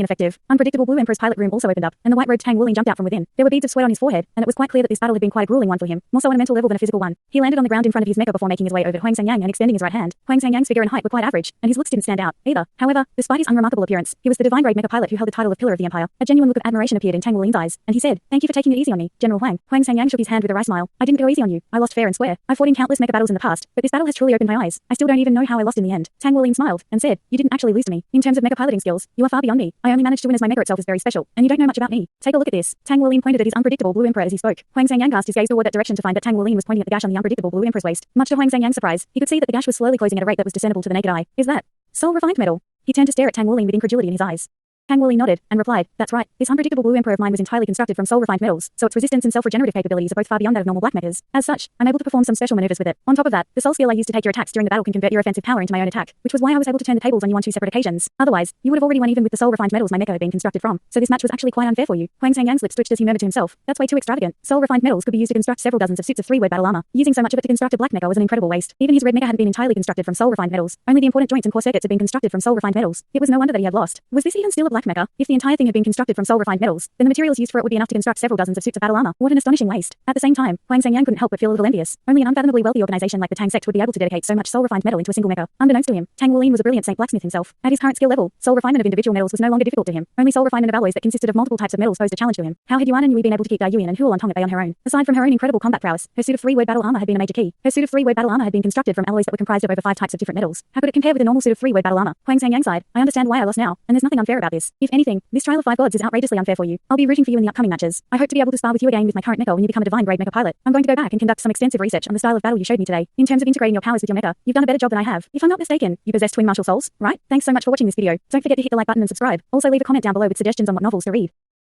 [SPEAKER 1] ineffective? Unpredictable Blue Emperor's pilot room also opened up, and the white-robed Tang Wuling jumped out from within. There were beads of sweat on his forehead, and it was quite clear that this battle had been quite a grueling one for him, more so on a mental level than a physical one. He landed on the ground in front of his mecha before making his way over to Huang Sangyang and extending his right hand. Huang Sangyang's figure and height were quite average, and his looks didn't stand out either. However, despite his unremarkable appearance, he was the divine-grade mecha pilot who held the title of Pillar of the Empire. A genuine look of admiration appeared in Tang Wuling's eyes, and he said, "Thank you for taking it easy on me, General Huang." Huang Sangyang shook his hand with a wry smile. "I didn't go easy on you. I lost fair and square. I fought in countless mecha battles in the past, but this battle has truly opened my eyes. I still don't even know how I lost in the end." Tang Wuling smiled and said, "You didn't actually lose to me. In terms of mecha piloting skills, you are far beyond me. I only managed to win as my mecha itself is very special, and you don't know much about me. Take a look at this." Tang Wuling pointed at his unpredictable Blue Emperor as he spoke. Huang Sangyang cast his gaze toward that direction to find that Tang Wuling was pointing at the gash on the unpredictable Blue Emperor's waist. Much to Huang Sangyang's surprise, he could see that the gash was slowly closing at a rate that was discernible to the naked eye. "Is that soul refined metal?" He turned to stare at Tang Wuling with incredulity in his eyes. Tang Wuling nodded and replied, "That's right. This unpredictable Blue Emperor of mine was entirely constructed from soul-refined metals, so its resistance and self-regenerative capabilities are both far beyond that of normal black mechas. As such, I'm able to perform some special maneuvers with it. On top of that, the soul skill I used to take your attacks during the battle can convert your offensive power into my own attack, which was why I was able to turn the tables on you on 2 separate occasions. Otherwise, you would have already won even with the soul-refined metals my mecha had been constructed from. So this match was actually quite unfair for you." Huang Sangyang's lips twitched as he murmured to himself, "That's way too extravagant. Soul-refined metals could be used to construct several dozens of suits of 3-word battle armor. Using so much of it to construct a black mecha was an incredible waste. Even his red mecha hadn't been entirely constructed from soul-refined metals. Only the important joints and core circuits had been constructed from soul-refined metals. It was no wonder that he had lost. Was this even still a black mecha. If the entire thing had been constructed from soul-refined metals, then the materials used for it would be enough to construct several dozens of suits of battle armor. What an astonishing waste. At the same time, Huang Sangyang couldn't help but feel a little envious. Only an unfathomably wealthy organization like the Tang sect would be able to dedicate so much soul-refined metal into a single mecha. Unbeknownst to him, Tang Wulin was a brilliant saint blacksmith himself. At his current skill level, soul refinement of individual metals was no longer difficult to him. Only soul refinement of alloys that consisted of multiple types of metals posed a challenge to him. How had Yuan and Yui been able to keep Dai Yuan and Huo Tong at bay on her own? Aside from her own incredible combat prowess, her suit of three-word battle armor had been a major key. Her suit of three-word battle armor had been constructed from alloys that were comprised of over 5 types of different metals. How could it compare with a normal suit of three-word battle armor? Huang Sangyang sighed. I understand why I lost now, and there's nothing unfair about this. If anything, this trial of 5 gods is outrageously unfair for you. I'll be rooting for you in the upcoming matches. I hope to be able to spar with you again with my current mecha when you become a divine grade mecha pilot. I'm going to go back and conduct some extensive research on the style of battle you showed me today. In terms of integrating your powers with your mecha, you've done a better job than I have. If I'm not mistaken, you possess twin martial souls, right? Thanks so much for watching this video. Don't forget to hit the like button and subscribe. Also leave a comment down below with suggestions on what novels to read.